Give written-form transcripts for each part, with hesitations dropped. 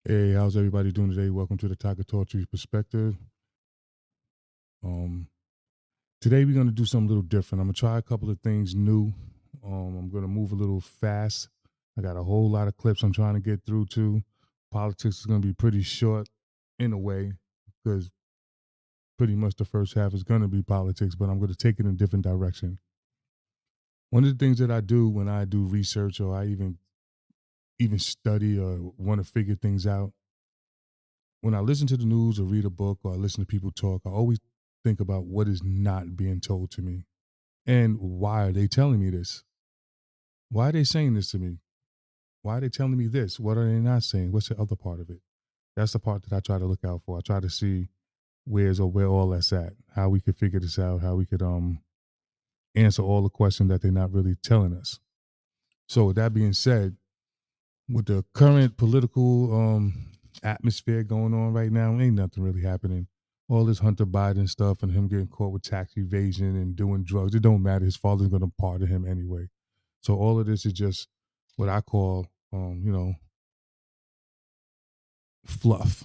Hey, how's everybody doing today? Welcome to the Taka Torture Perspective. Um, Today we're gonna do something a little different. I'm gonna try a couple of things new. I'm gonna move a little fast. I got a whole lot of clips I'm trying to get through too. Politics is gonna be pretty short in a way, because pretty much the first half is gonna be politics, but I'm gonna take it in a different direction. One of the things that I do when I do research or I even study or want to figure things out, when I listen to the news or read a book or I listen to people talk, I always think about what is not being told to me and why are they telling me this? Why are they saying this to me? Why are they telling me this? What are they not saying? What's the other part of it? That's the part that I try to look out for. I try to see where all that's at, how we could figure this out, how we could answer all the questions that they're not really telling us. So with that being said, with the current political atmosphere going on right now, ain't nothing really happening. All this Hunter Biden stuff and him getting caught with tax evasion and doing drugs, it don't matter. His father's going to pardon him anyway. So all of this is just what I call, fluff.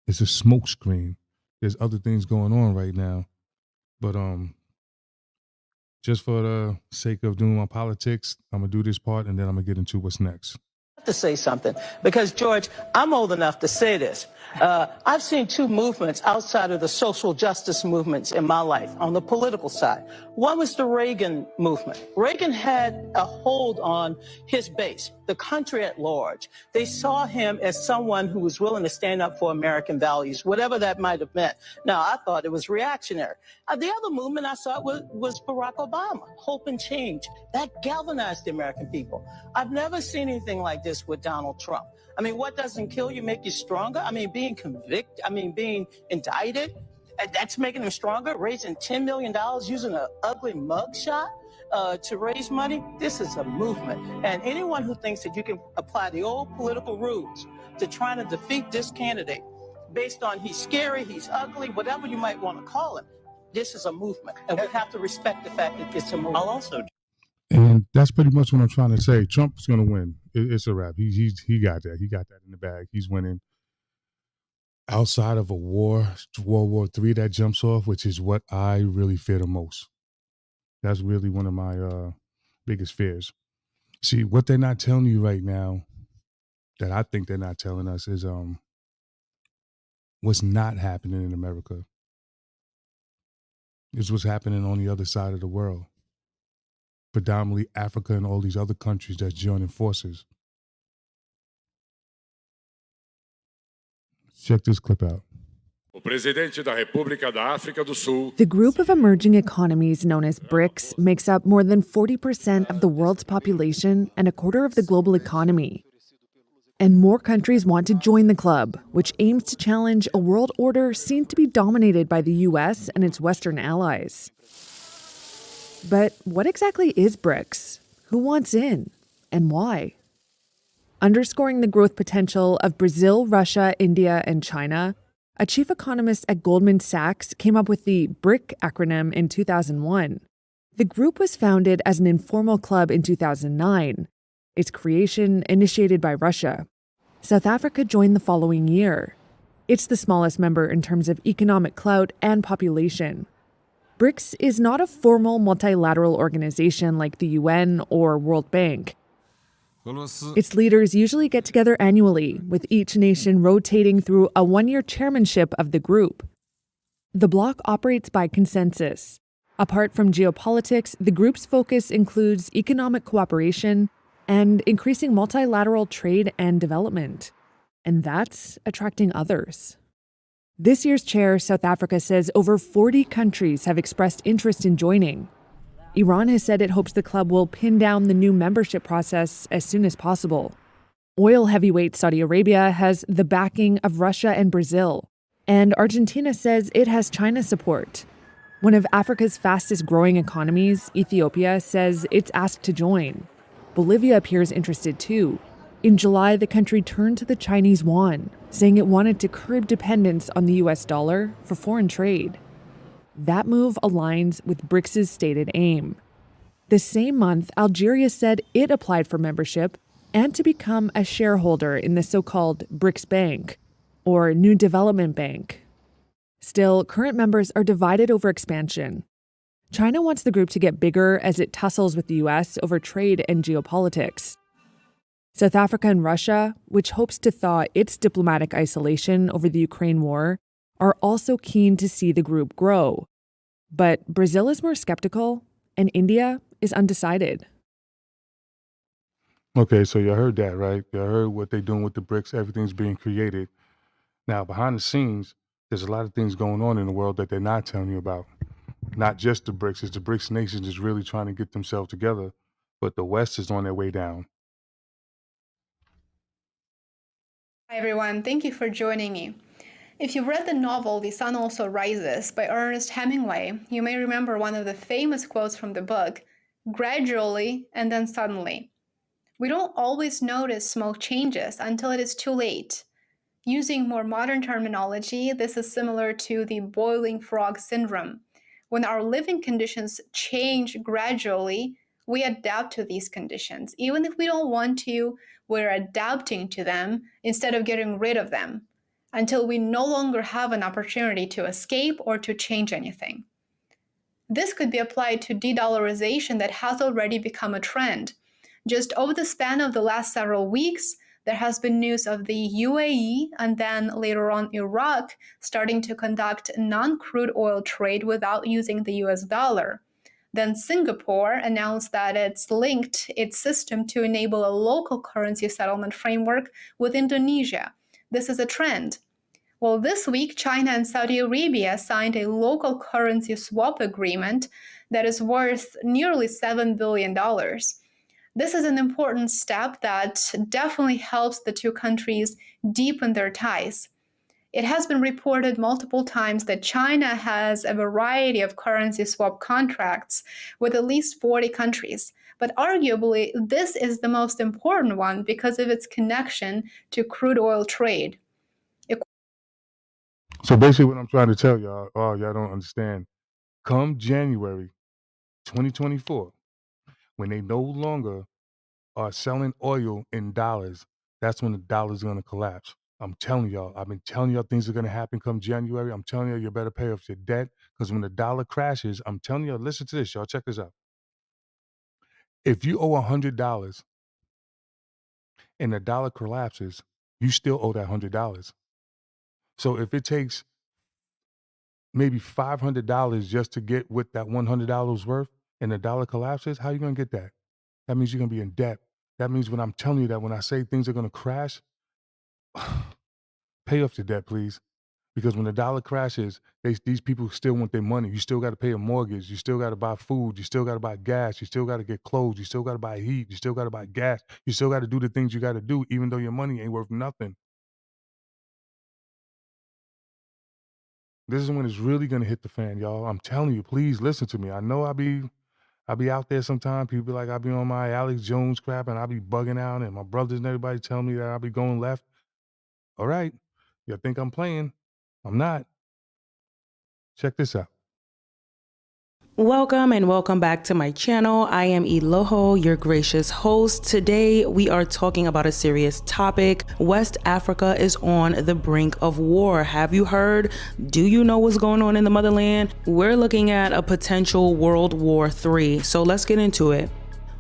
It's a smokescreen. There's other things going on right now, but just for the sake of doing my politics, I'm gonna do this part and then I'm gonna get into what's next. To say something because, George, I'm old enough to say this. I've seen two movements outside of the social justice movements in my life on the political side. One was the Reagan movement. Reagan had a hold on his base, the country at large. They saw him as someone who was willing to stand up for American values, whatever that might have meant. Now, I thought it was reactionary. The other movement I saw was Barack Obama, hope and change. That galvanized the American people. I've never seen anything like this with Donald Trump. I mean, what doesn't kill you make you stronger? I mean, being being indicted, that's making him stronger. Raising $10 million using an ugly mugshot to raise money. This is a movement. And anyone who thinks that you can apply the old political rules to trying to defeat this candidate based on he's scary, he's ugly, whatever you might want to call him, this is a movement. And we have to respect the fact that it's a movement. I'll also And that's pretty much what I'm trying to say. Trump's going to win. It's a wrap. He got that. He got that in the bag. He's winning. Outside of a war, World War III that jumps off, which is what I really fear the most. That's really one of my biggest fears. See, what they're not telling you right now, that I think they're not telling us, is what's not happening in America. Is what's happening on the other side of the world. Predominantly Africa and all these other countries that's joining forces. Check this clip out. The group of emerging economies known as BRICS makes up more than 40% of the world's population and a quarter of the global economy. And more countries want to join the club, which aims to challenge a world order seen to be dominated by the US and its Western allies. But what exactly is BRICS? Who wants in? And why? Underscoring the growth potential of Brazil, Russia, India, and China, a chief economist at Goldman Sachs came up with the BRIC acronym in 2001. The group was founded as an informal club in 2009. Its creation initiated by Russia. South Africa joined the following year. It's the smallest member in terms of economic clout and population. BRICS is not a formal multilateral organization like the UN or World Bank. Its leaders usually get together annually, with each nation rotating through a one-year chairmanship of the group. The bloc operates by consensus. Apart from geopolitics, the group's focus includes economic cooperation and increasing multilateral trade and development. And that's attracting others. This year's chair, South Africa, says over 40 countries have expressed interest in joining. Iran has said it hopes the club will pin down the new membership process as soon as possible. Oil heavyweight Saudi Arabia has the backing of Russia and Brazil. And Argentina says it has China's support. One of Africa's fastest growing economies, Ethiopia, says it's asked to join. Bolivia appears interested too. In July, the country turned to the Chinese yuan, saying it wanted to curb dependence on the US dollar for foreign trade. That move aligns with BRICS' stated aim. The same month, Algeria said it applied for membership, and to become a shareholder in the so-called BRICS Bank, or New Development Bank. Still, current members are divided over expansion. China wants the group to get bigger as it tussles with the US over trade and geopolitics. South Africa and Russia, which hopes to thaw its diplomatic isolation over the Ukraine war, are also keen to see the group grow. But Brazil is more skeptical, and India is undecided. Okay, so you heard that, right? You heard what they're doing with the BRICS. Everything's being created. Now, behind the scenes, there's a lot of things going on in the world that they're not telling you about. Not just the BRICS. It's the BRICS nations is really trying to get themselves together, but the West is on their way down. Hi everyone, thank you for joining me. If you've read the novel The Sun Also Rises by Ernest Hemingway, you may remember one of the famous quotes from the book, gradually and then suddenly. We don't always notice small changes until it is too late. Using more modern terminology, this is similar to the boiling frog syndrome. When our living conditions change gradually, we adapt to these conditions. Even if we don't want to, we're adapting to them instead of getting rid of them, until we no longer have an opportunity to escape or to change anything. This could be applied to de-dollarization that has already become a trend. Just over the span of the last several weeks, there has been news of the UAE and then later on Iraq starting to conduct non-crude oil trade without using the US dollar. Then Singapore announced that it's linked its system to enable a local currency settlement framework with Indonesia. This is a trend. Well, this week, China and Saudi Arabia signed a local currency swap agreement that is worth nearly $7 billion. This is an important step that definitely helps the two countries deepen their ties. It has been reported multiple times that China has a variety of currency swap contracts with at least 40 countries, but arguably this is the most important one because of its connection to crude oil trade. So basically what I'm trying to tell y'all, y'all don't understand. Come January 2024, when they no longer are selling oil in dollars, that's when the dollar's going to collapse. I'm telling y'all, I've been telling y'all things are going to happen come January. I'm telling you better pay off your debt, because when the dollar crashes, I'm telling you, listen to this, y'all, check this out. If you owe $100 and the dollar collapses, you still owe that $100. So if it takes maybe $500 just to get what that $100 worth and the dollar collapses, how are you going to get that? That means you're going to be in debt. That means when I'm telling you that when I say things are going to crash, pay off your debt, please. Because when the dollar crashes, these people still want their money. You still got to pay a mortgage. You still got to buy food. You still got to buy gas. You still got to get clothes. You still got to buy heat. You still got to buy gas. You still got to do the things you got to do, even though your money ain't worth nothing. This is when it's really going to hit the fan, y'all. I'm telling you, please listen to me. I know I'll be out there sometime. People be like, I'll be on my Alex Jones crap and I'll be bugging out, and my brothers and everybody tell me that I'll be going left. All right. You think I'm playing? I'm not. Check this out. Welcome and welcome back to my channel. I am Eloho, your gracious host. Today we are talking about a serious topic. West Africa is on the brink of war. Have you heard? Do you know what's going on in the motherland? We're looking at a potential World War III. So let's get into it.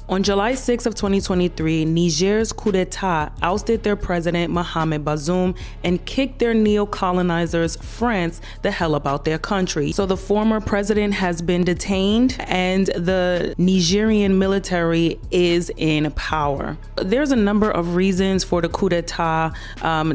On July 6 of 2023, Niger's coup d'etat ousted their president Mohamed Bazoum and kicked their neo-colonizers France the hell about their country. So the former president has been detained and the Nigerian military is in power. There's a number of reasons for the coup d'etat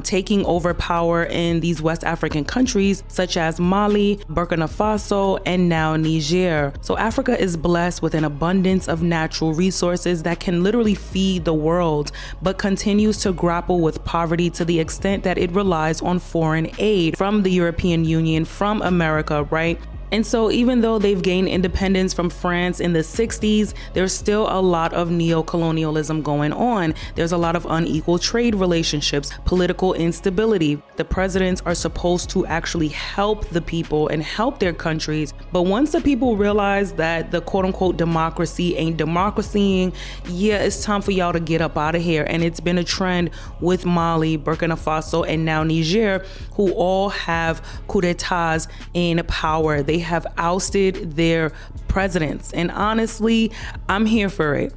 taking over power in these West African countries such as Mali, Burkina Faso, and now Niger. So Africa is blessed with an abundance of natural resources that can literally feed the world, but continues to grapple with poverty to the extent that it relies on foreign aid from the European Union, from America, right? And so even though they've gained independence from France in the 60s, there's still a lot of neo-colonialism going on. There's a lot of unequal trade relationships, political instability. The presidents are supposed to actually help the people and help their countries. But once the people realize that the quote unquote democracy ain't democracying, yeah, it's time for y'all to get up out of here. And it's been a trend with Mali, Burkina Faso, and now Niger, who all have coups d'etats in power. They have ousted their presidents. And honestly, I'm here for it.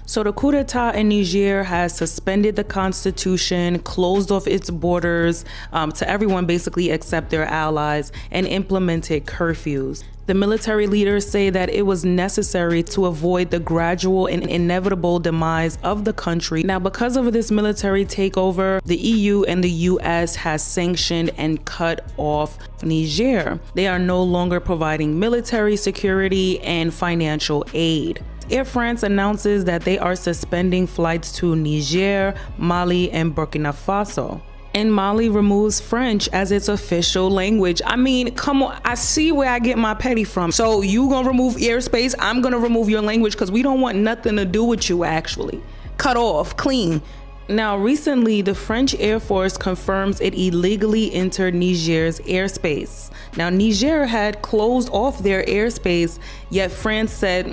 So the coup d'etat in Niger has suspended the constitution, closed off its borders to everyone basically except their allies, and implemented curfews. The military leaders say that it was necessary to avoid the gradual and inevitable demise of the country. Now, because of this military takeover, the EU and the US has sanctioned and cut off Niger. They are no longer providing military security and financial aid. Air France announces that they are suspending flights to Niger, Mali, and Burkina Faso. And Mali removes French as its official language. I mean, come on, I see where I get my petty from. So you gonna remove airspace, I'm gonna remove your language because we don't want nothing to do with you actually. Cut off, clean. Now, recently, the French Air Force confirms it illegally entered Niger's airspace. Now, Niger had closed off their airspace, yet France said,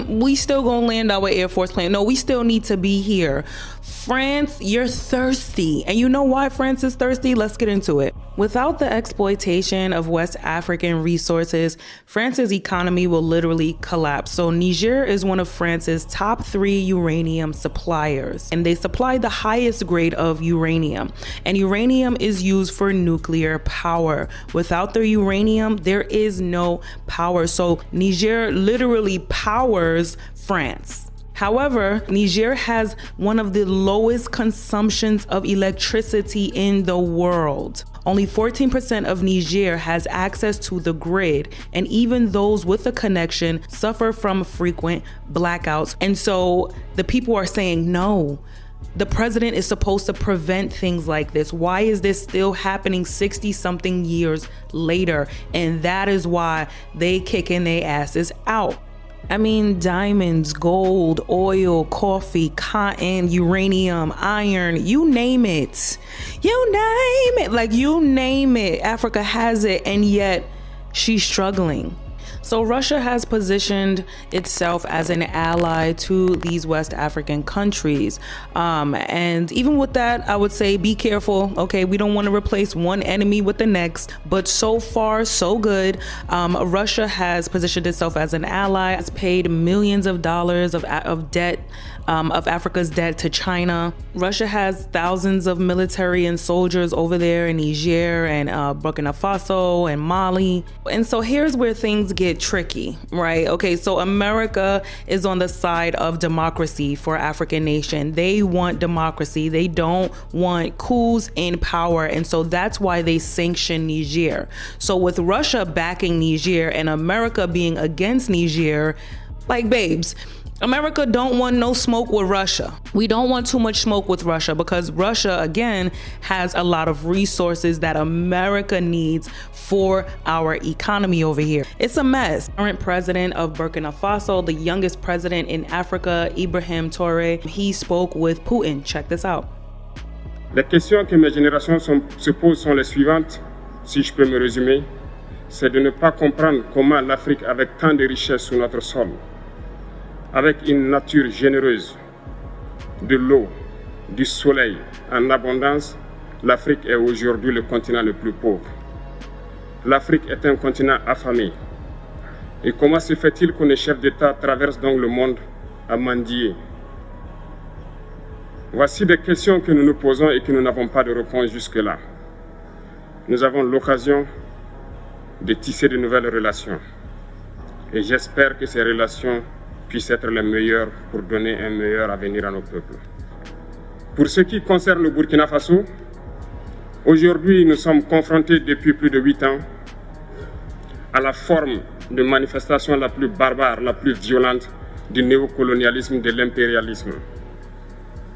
we still gonna land our Air Force plane. No, we still need to be here. France, you're thirsty. And you know why France is thirsty? Let's get into it. Without the exploitation of West African resources, France's economy will literally collapse. So Niger is one of France's top 3 uranium suppliers, and they supply the highest grade of uranium. And uranium is used for nuclear power. Without the uranium, there is no power. So Niger literally powers France. However, Niger has one of the lowest consumptions of electricity in the world. Only 14% of Niger has access to the grid, and even those with a connection suffer from frequent blackouts. And so the people are saying, no, the president is supposed to prevent things like this. Why is this still happening 60 something years later? And that is why they kicking their asses out. I mean, diamonds, gold, oil, coffee, cotton, uranium, iron, you name it. You name it. Like, you name it. Africa has it, and yet she's struggling. So Russia has positioned itself as an ally to these West African countries. And even with that, I would say be careful. Okay, we don't want to replace one enemy with the next, but so far, so good. Russia has positioned itself as an ally, has paid millions of dollars of debt, of Africa's debt to China. Russia has thousands of military and soldiers over there in Niger and Burkina Faso and Mali. And so here's where things get tricky, right? Okay, so America is on the side of democracy for African nation. They want democracy. They don't want coups in power. And so that's why they sanction Niger. So with Russia backing Niger and America being against Niger, like, babes, America don't want no smoke with Russia. We don't want too much smoke with Russia because Russia, again, has a lot of resources that America needs for our economy over here. It's a mess. Current president of Burkina Faso, the youngest president in Africa, Ibrahim Traoré, he spoke with Putin. Check this out. Les questions que mes générations se posent sont les suivantes, si je peux me résumer. C'est de ne pas comprendre comment l'Afrique, avec tant de richesses sur notre sol, avec une nature généreuse, de l'eau, du soleil en abondance, l'Afrique est aujourd'hui le continent le plus pauvre. L'Afrique est un continent affamé. Et comment se fait-il que les chefs d'État traversent donc le monde à mendier? Voici des questions que nous nous posons et que nous n'avons pas de réponse jusque-là. Nous avons l'occasion de tisser de nouvelles relations. Et j'espère que ces relations puissent être les meilleures pour donner un meilleur avenir à nos peuples. Pour ce qui concerne le Burkina Faso, aujourd'hui nous sommes confrontés depuis plus de 8 ans à la forme de manifestation la plus barbare, la plus violente du néocolonialisme, de l'impérialisme.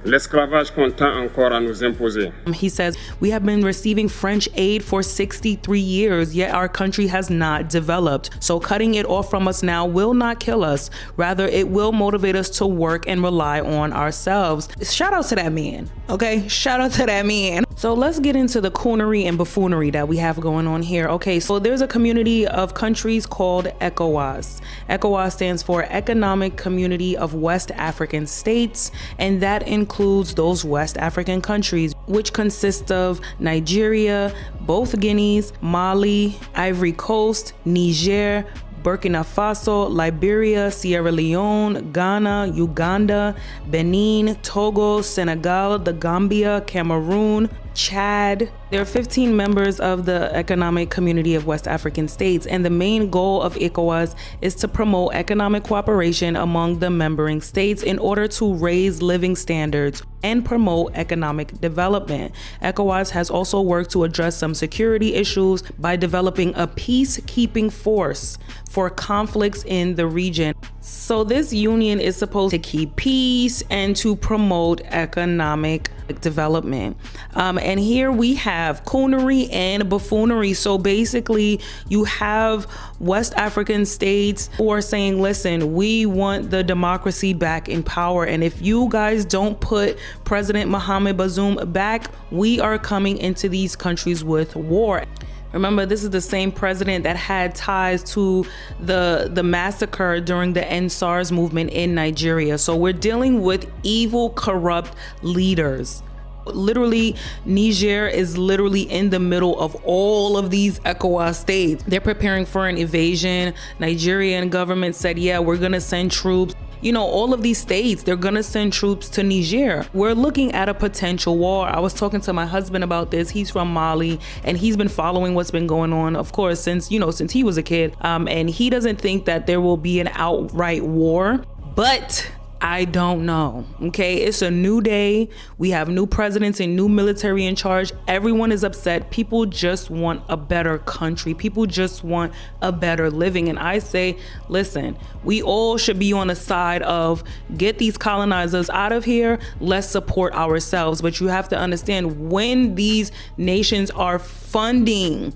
l'esclavage qu'on tend encore à nous imposer. He says, we have been receiving French aid for 63 years, yet our country has not developed. So cutting it off from us now will not kill us. Rather, it will motivate us to work and rely on ourselves. Shout out to that man, okay? Shout out to that man. So let's get into the coonery and buffoonery that we have going on here. Okay, so there's a community of countries called ECOWAS. ECOWAS stands for Economic Community of West African States, and that includes those West African countries, which consist of Nigeria, both Guineas, Mali, Ivory Coast, Niger, Burkina Faso, Liberia, Sierra Leone, Ghana, Uganda, Benin, Togo, Senegal, the Gambia, Cameroon, Chad. There are 15 members of the Economic Community of West African States, and the main goal of ECOWAS is to promote economic cooperation among the membering states in order to raise living standards and promote economic development. ECOWAS has also worked to address some security issues by developing a peacekeeping force for conflicts in the region. So this union is supposed to keep peace and to promote economic development. And here we have coonery and buffoonery. So basically you have West African states who are saying, listen, we want the democracy back in power. And if you guys don't put President Mohamed Bazoum back, we are coming into these countries with war. Remember, this is the same president that had ties to the massacre during the End SARS movement in Nigeria. So we're dealing with evil, corrupt leaders. Literally, Niger is literally in the middle of all of these ECOWAS states. They're preparing for an invasion. Nigerian government said, yeah, we're gonna send troops. You know, all of these states, they're gonna send troops to Niger. We're looking at a potential war. I was talking to my husband about this. He's from Mali, and he's been following what's been going on, of course, since he was a kid. And he doesn't think that there will be an outright war, but I don't know. Okay, it's a new day. We have new presidents and new military in charge. Everyone is upset. People just want a better country. People just want a better living. And I say, listen, we all should be on the side of get these colonizers out of here. Let's support ourselves. But you have to understand, when these nations are funding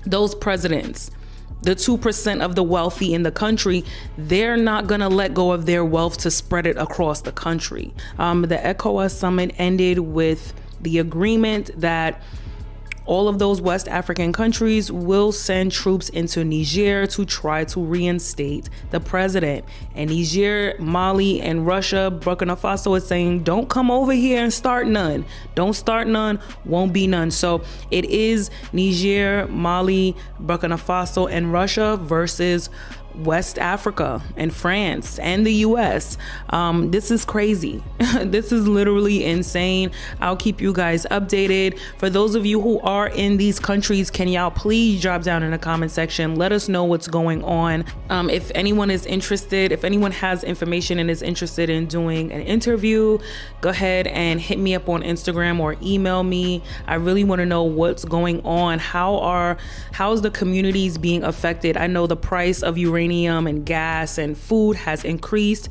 those presidents, the 2% of the wealthy in the country, they're not gonna let go of their wealth to spread it across the country. The ECOWAS summit ended with the agreement that all of those West African countries will send troops into Niger to try to reinstate the president. And Niger, Mali, and Russia, Burkina Faso is saying, don't come over here and start none. Don't start none, won't be none. So it is Niger, Mali, Burkina Faso, and Russia versus West Africa and France and the US. This is crazy. This is literally insane. I'll keep you guys updated. For those of you who are in these countries, can y'all please drop down in the comment section? Let us know what's going on. If anyone is interested, if anyone has information and is interested in doing an interview, go ahead and hit me up on Instagram or email me. I really want to know what's going on. How's the communities being affected? I know the price of uranium and gas and food has increased.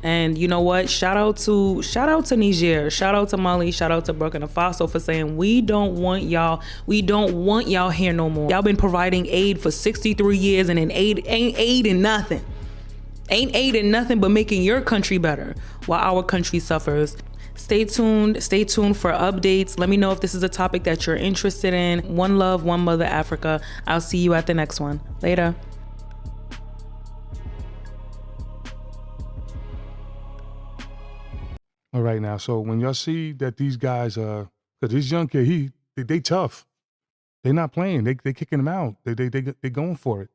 And you know what? Shout out to Niger, shout out to Mali, shout out to Burkina Faso for saying we don't want y'all here no more. Y'all been providing aid for 63 years and ain't aiding nothing. Ain't aiding nothing but making your country better while our country suffers. Stay tuned for updates. Let me know if this is a topic that you're interested in. One love, one mother, Africa. I'll see you at the next one. Later. All right, now, so when y'all see that these guys, because this young kid, they tough. They not playing. They kicking him out. They going for it.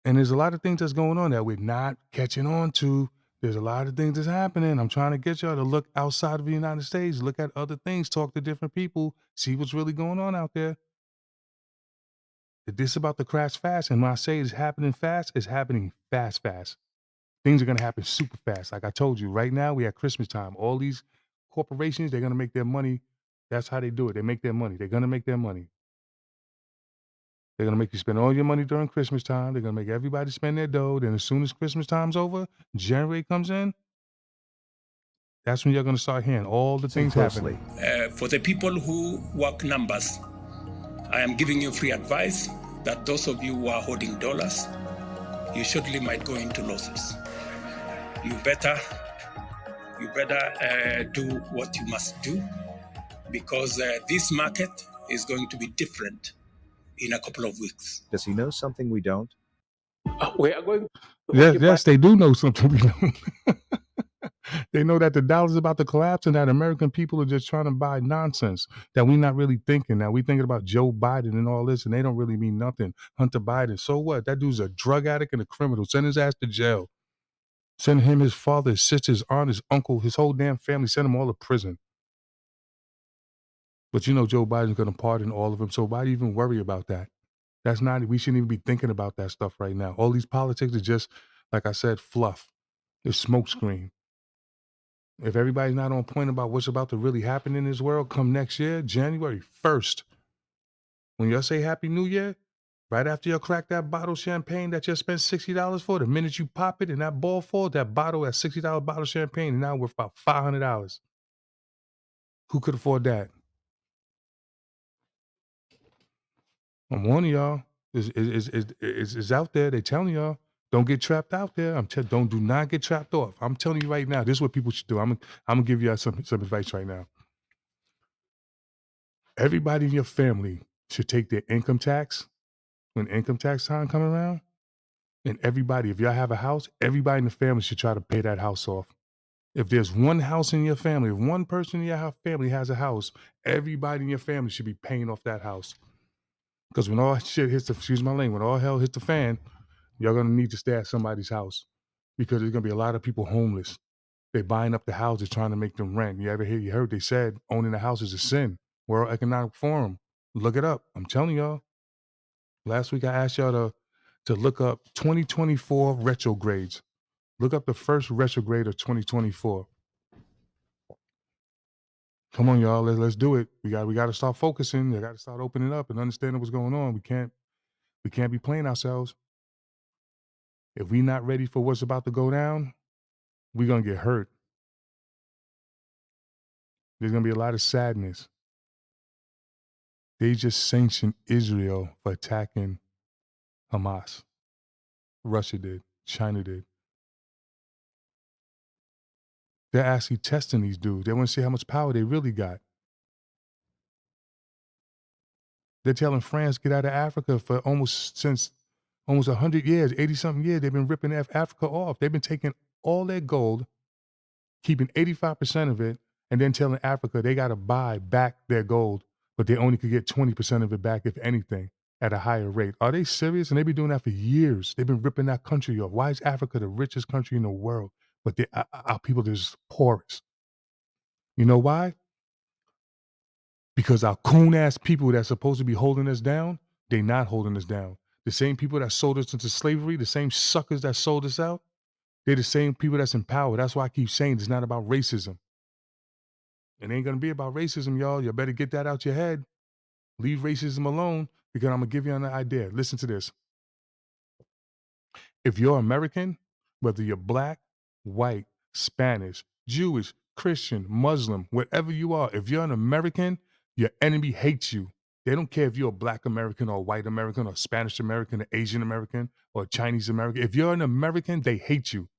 And there's a lot of things that's going on that we're not catching on to. There's a lot of things that's happening. I'm trying to get y'all to look outside of the United States, look at other things, talk to different people, see what's really going on out there. This is about to crash fast. And when I say it's happening fast, it's happening fast. Things are going to happen super fast. Like I told you, right now we at Christmas time. All these corporations, they're going to make their money. That's how they do it. They make their money. They're going to make their money. They're going to make you spend all your money during Christmas time. They're going to make everybody spend their dough. Then as soon as Christmas time's over, January comes in, That's when you're going to start hearing all the things happening. For the people who work numbers, I am giving you free advice that those of you who are holding dollars, you surely might go into losses. You better do what you must do, because this market is going to be different in a couple of weeks. Does he know something we don't? We are going to Yes, they do know something we don't. They know that the dollar's about to collapse and that American people are just trying to buy nonsense, that we're not really thinking. Now we're thinking about Joe Biden and all this, and they don't really mean nothing. Hunter Biden, so what? That dude's a drug addict and a criminal. Send his ass to jail. Send him, his father, his sister, his aunt, his uncle, his whole damn family, send them all to prison. But you know Joe Biden's going to pardon all of them, so why even worry about that? That's not, we shouldn't even be thinking about that stuff right now. All these politics are just, like I said, fluff. It's smokescreen. If everybody's not on point about what's about to really happen in this world come next year, January 1st, when y'all say Happy New Year, right after y'all crack that bottle of champagne that you spent $60 for, the minute you pop it and that ball falls, that bottle, that $60 bottle of champagne, is now worth about $500. Who could afford that? I'm warning y'all. It's out there. They telling y'all. Don't get trapped out there. Do not get trapped off. I'm telling you right now, this is what people should do. I'm gonna give you some advice right now. Everybody in your family should take their income tax when income tax time come around. And everybody, if y'all have a house, everybody in the family should try to pay that house off. If there's one house in your family, if one person in your family has a house, everybody in your family should be paying off that house. Because when all shit hits the, excuse my language, when all hell hits the fan, y'all gonna need to stay at somebody's house, because there's gonna be a lot of people homeless. They buying up the houses trying to make them rent. You heard they said owning a house is a sin. World Economic Forum. Look it up. I'm telling y'all. Last week I asked y'all to look up 2024 retrogrades. Look up the first retrograde of 2024. Come on, y'all. Let's do it. We got to start focusing. We got to start opening up and understanding what's going on. We can't be playing ourselves. If we're not ready for what's about to go down, we're gonna get hurt. There's gonna be a lot of sadness. They just sanctioned Israel for attacking Hamas. Russia did. China did. They're actually testing these dudes. They want to see how much power they really got. They're telling France get out of Africa for almost 100 years, 80-something years. They've been ripping Africa off. They've been taking all their gold, keeping 85% of it, and then telling Africa they got to buy back their gold, but they only could get 20% of it back, if anything, at a higher rate. Are they serious? And they've been doing that for years. They've been ripping that country off. Why is Africa the richest country in the world, but our people are just poorest? You know why? Because our coon-ass people that's supposed to be holding us down, they not holding us down. The same people that sold us into slavery, the same suckers that sold us out, they're the same people that's in power. That's why I keep saying it's not about racism. It ain't going to be about racism, y'all. You better get that out your head. Leave racism alone, because I'm going to give you an idea. Listen to this. If you're American, whether you're black, white, Spanish, Jewish, Christian, Muslim, whatever you are, if you're an American, your enemy hates you. They don't care if you're a black American or white American or Spanish American or Asian American or Chinese American. If you're an American, they hate you.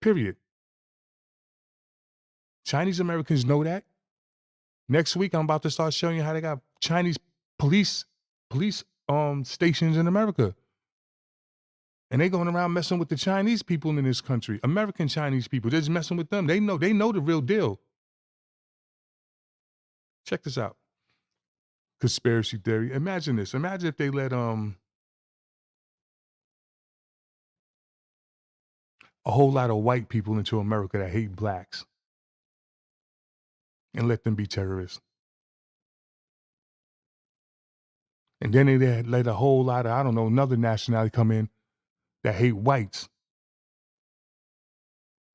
Period. Chinese Americans know that. Next week, I'm about to start showing you how they got Chinese police stations in America. And they going around messing with the Chinese people in this country, American Chinese people. They're just messing with them. They know the real deal. Check this out. Conspiracy theory. Imagine this. Imagine if they let a whole lot of white people into America that hate blacks and let them be terrorists. And then they let a whole lot of, I don't know, another nationality come in that hate whites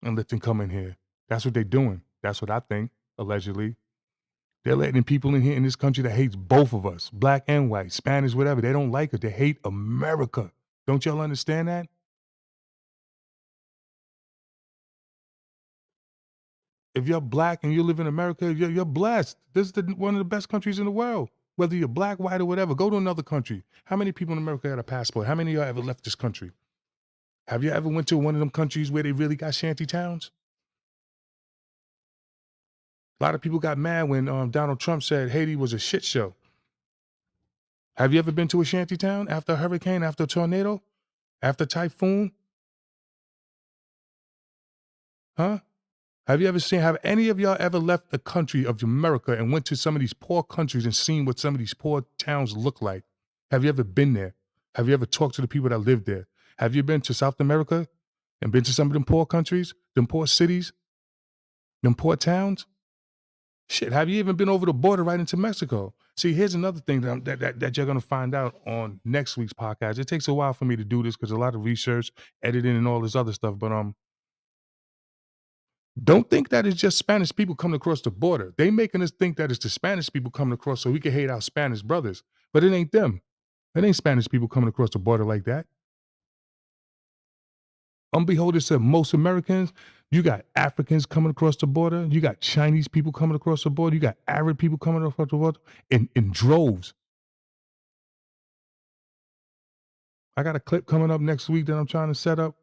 and let them come in here. That's what they're doing. That's what I think, allegedly. They're letting people in here in this country that hates both of us, black and white, Spanish, whatever. They don't like it. They hate America. Don't y'all understand that? If you're black and you live in America, you're blessed. This is one of the best countries in the world. Whether you're black, white, or whatever, go to another country. How many people in America got a passport? How many of y'all ever left this country? Have you ever went to one of them countries where they really got shanty towns? A lot of people got mad when Donald Trump said Haiti was a shit show. Have you ever been to a shanty town after a hurricane, after a tornado, after a typhoon? Huh? Have any of y'all ever left the country of America and went to some of these poor countries and seen what some of these poor towns look like? Have you ever been there? Have you ever talked to the people that live there? Have you been to South America and been to some of them poor countries, them poor cities, them poor towns? Shit, have you even been over the border right into Mexico? See, here's another thing that you're gonna find out on next week's podcast. It takes a while for me to do this because a lot of research, editing, and all this other stuff. But don't think that it's just Spanish people coming across the border. They making us think that it's the Spanish people coming across so we can hate our Spanish brothers. But it ain't them. It ain't Spanish people coming across the border like that. Unbeholden to most Americans, you got Africans coming across the border. You got Chinese people coming across the border. You got Arab people coming across the border in droves. I got a clip coming up next week that I'm trying to set up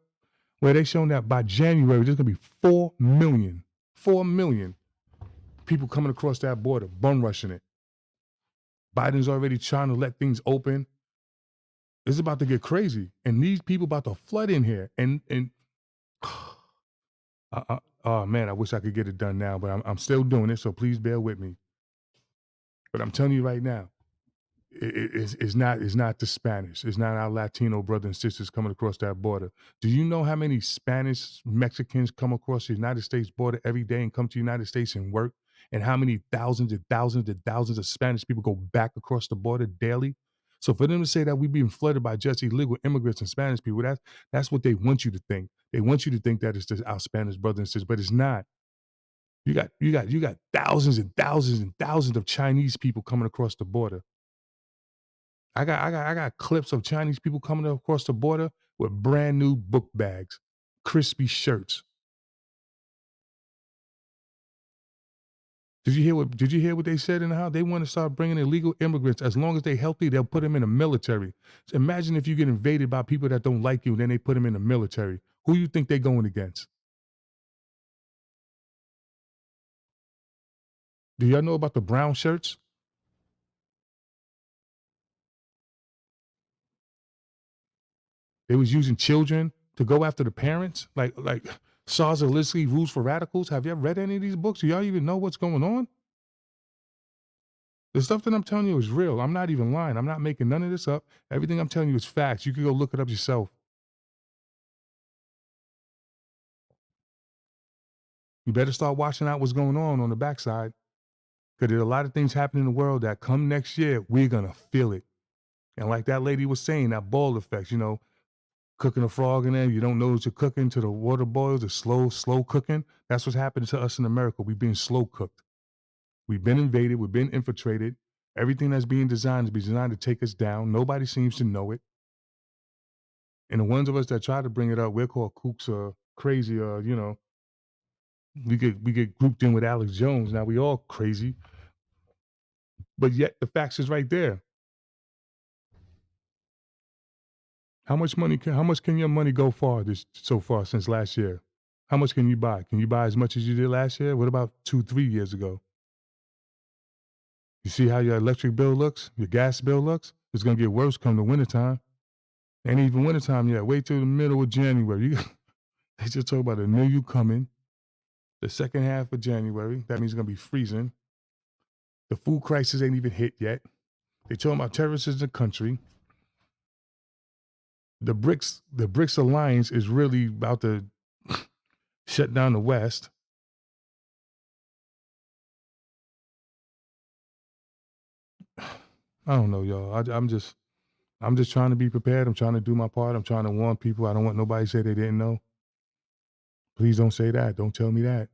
where they showing that by January, there's going to be 4 million people coming across that border, bum rushing it. Biden's already trying to let things open. It's about to get crazy. And these people about to flood in here. And oh man, I wish I could get it done now, but I'm still doing it, so please bear with me. But I'm telling you right now, it's not the Spanish. It's not our Latino brothers and sisters coming across that border. Do you know how many Spanish Mexicans come across the United States border every day and come to the United States and work? And how many thousands and thousands and thousands of Spanish people go back across the border daily? So for them to say that we're being flooded by just illegal immigrants and Spanish people, that's what they want you to think. They want you to think that it's just our Spanish brothers and sisters, but it's not. You got thousands and thousands and thousands of Chinese people coming across the border. I got clips of Chinese people coming across the border with brand new book bags, crispy shirts. Did you hear what they said in the house? They want to start bringing illegal immigrants. As long as they're healthy, they'll put them in the military. So imagine if you get invaded by people that don't like you, and then they put them in the military. Who you think they're going against? Do y'all know about the brown shirts? They was using children to go after the parents, like Saul-Alinsky, Rules for Radicals. Have you ever read any of these books? Do y'all even know what's going on? The stuff that I'm telling you is real. I'm not even lying. I'm not making none of this up. Everything I'm telling you is facts. You can go look it up yourself. You better start watching out what's going on the backside. Because there's a lot of things happening in the world that come next year, we're going to feel it. And like that lady was saying, that ball effect, cooking a frog in there, you don't notice you're cooking till the water boils, the slow cooking. That's what's happening to us in America. We've been slow cooked. We've been invaded. We've been infiltrated. Everything that's being designed is designed to take us down. Nobody seems to know it. And the ones of us that try to bring it up, we're called kooks or crazy, we get grouped in with Alex Jones. Now we all crazy. But yet the facts is right there. How much can your money go far so far since last year? How much can you buy? Can you buy as much as you did last year? What about 2-3 years ago? You see how your electric bill looks, your gas bill looks? It's gonna get worse come the wintertime. Ain't even wintertime yet. Wait till the middle of January. They just talk about a new you coming. The second half of January, that means it's gonna be freezing. The food crisis ain't even hit yet. They talking about terrorists in the country. The BRICS alliance is really about to shut down the West. I don't know, y'all. I'm just trying to be prepared. I'm trying to do my part. I'm trying to warn people. I don't want nobody to say they didn't know. Please don't say that. Don't tell me that.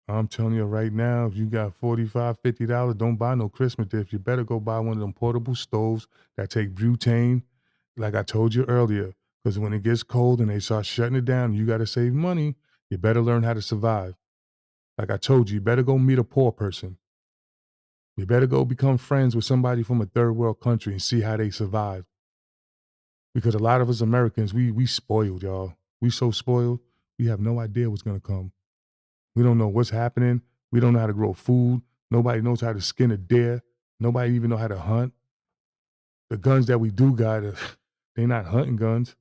I'm telling you right now, if you got $45, $50, don't buy no Christmas gift. You better go buy one of them portable stoves that take butane, like I told you earlier. Because when it gets cold and they start shutting it down, you got to save money. You better learn how to survive. Like I told you, you better go meet a poor person. You better go become friends with somebody from a third world country and see how they survive. Because a lot of us Americans, we spoiled, y'all. We so spoiled, we have no idea what's gonna come. We don't know what's happening. We don't know how to grow food. Nobody knows how to skin a deer. Nobody even know how to hunt. The guns that we do got, they're not hunting guns.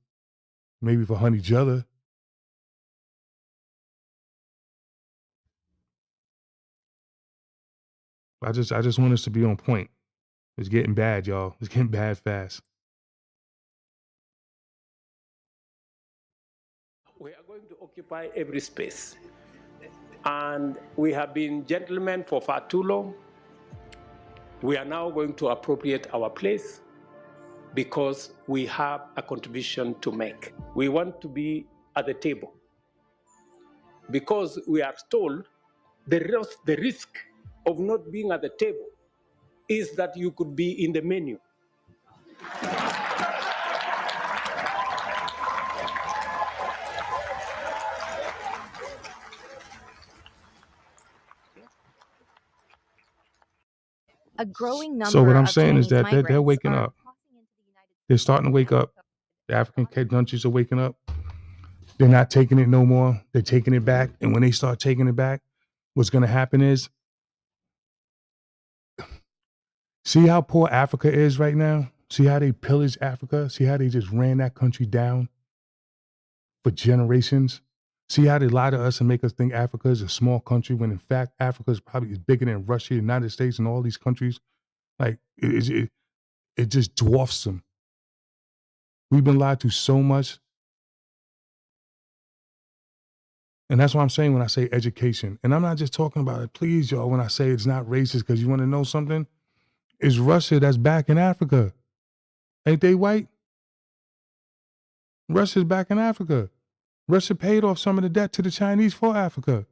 Maybe for hunt each other. I just want us to be on point. It's getting bad, y'all. It's getting bad fast. We are going to occupy every space. And we have been gentlemen for far too long. We are now going to appropriate our place because we have a contribution to make. We want to be at the table because we are told the risk of not being at the table is that you could be in the menu. A growing number So what I'm of saying is Chinese that they're migrants waking are up. They're starting to wake up. The African countries are waking up. They're not taking it no more. They're taking it back. And when they start taking it back, what's going to happen is, see how poor Africa is right now? See how they pillaged Africa? See how they just ran that country down for generations? See how they lie to us and make us think Africa is a small country when in fact Africa is probably bigger than Russia, United States, and all these countries. Like it just dwarfs them. We've been lied to so much. And that's what I'm saying when I say education. And I'm not just talking about it, please, y'all, when I say it's not racist, because you want to know something? It's Russia that's back in Africa. Ain't they white? Russia's back in Africa. Russia paid off some of the debt to the Chinese for Africa.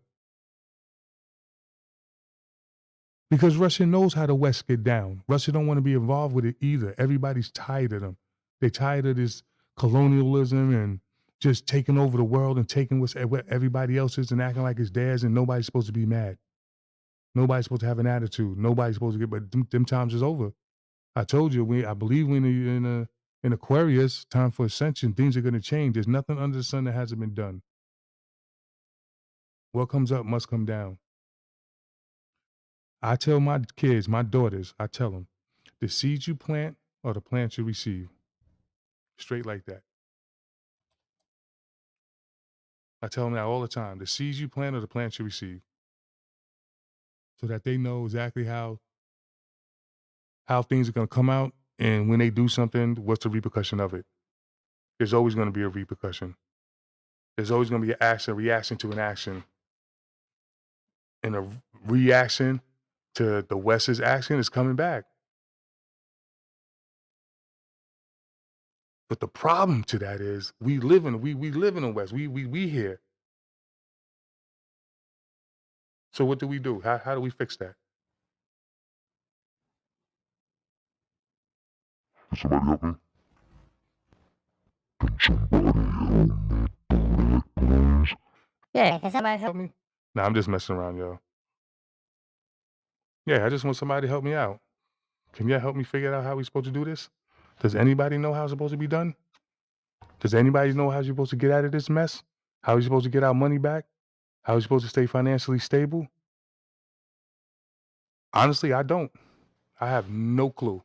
Because Russia knows how the West get down. Russia don't want to be involved with it either. Everybody's tired of them. They're tired of this colonialism and just taking over the world and taking what everybody else is and acting like it's theirs, and nobody's supposed to be mad. Nobody's supposed to have an attitude. Nobody's supposed to get, but them times is over. I told you, I believe we're in Aquarius, time for ascension. Things are going to change. There's nothing under the sun that hasn't been done. What comes up must come down. I tell my kids, my daughters, I tell them, the seeds you plant are the plants you receive. Straight like that. I tell them that all the time. The seeds you plant are the plants you receive. So that they know exactly how things are going to come out, and when they do something, what's the repercussion of it. There's always going to be a repercussion. There's always going to be an action, reaction to an action. And a reaction to the West's action is coming back. But the problem to that is we live in the West. We here. So what do we do? How do we fix that? Somebody help me? Can somebody help me, please? Yeah, can somebody Help me? Nah, I'm just messing around, y'all. Yeah, I just want somebody to help me out. Can y'all help me figure out how we're supposed to do this? Does anybody know how it's supposed to be done? Does anybody know how you're supposed to get out of this mess? How are you supposed to get our money back? How are you supposed to stay financially stable? Honestly, I don't. I have no clue.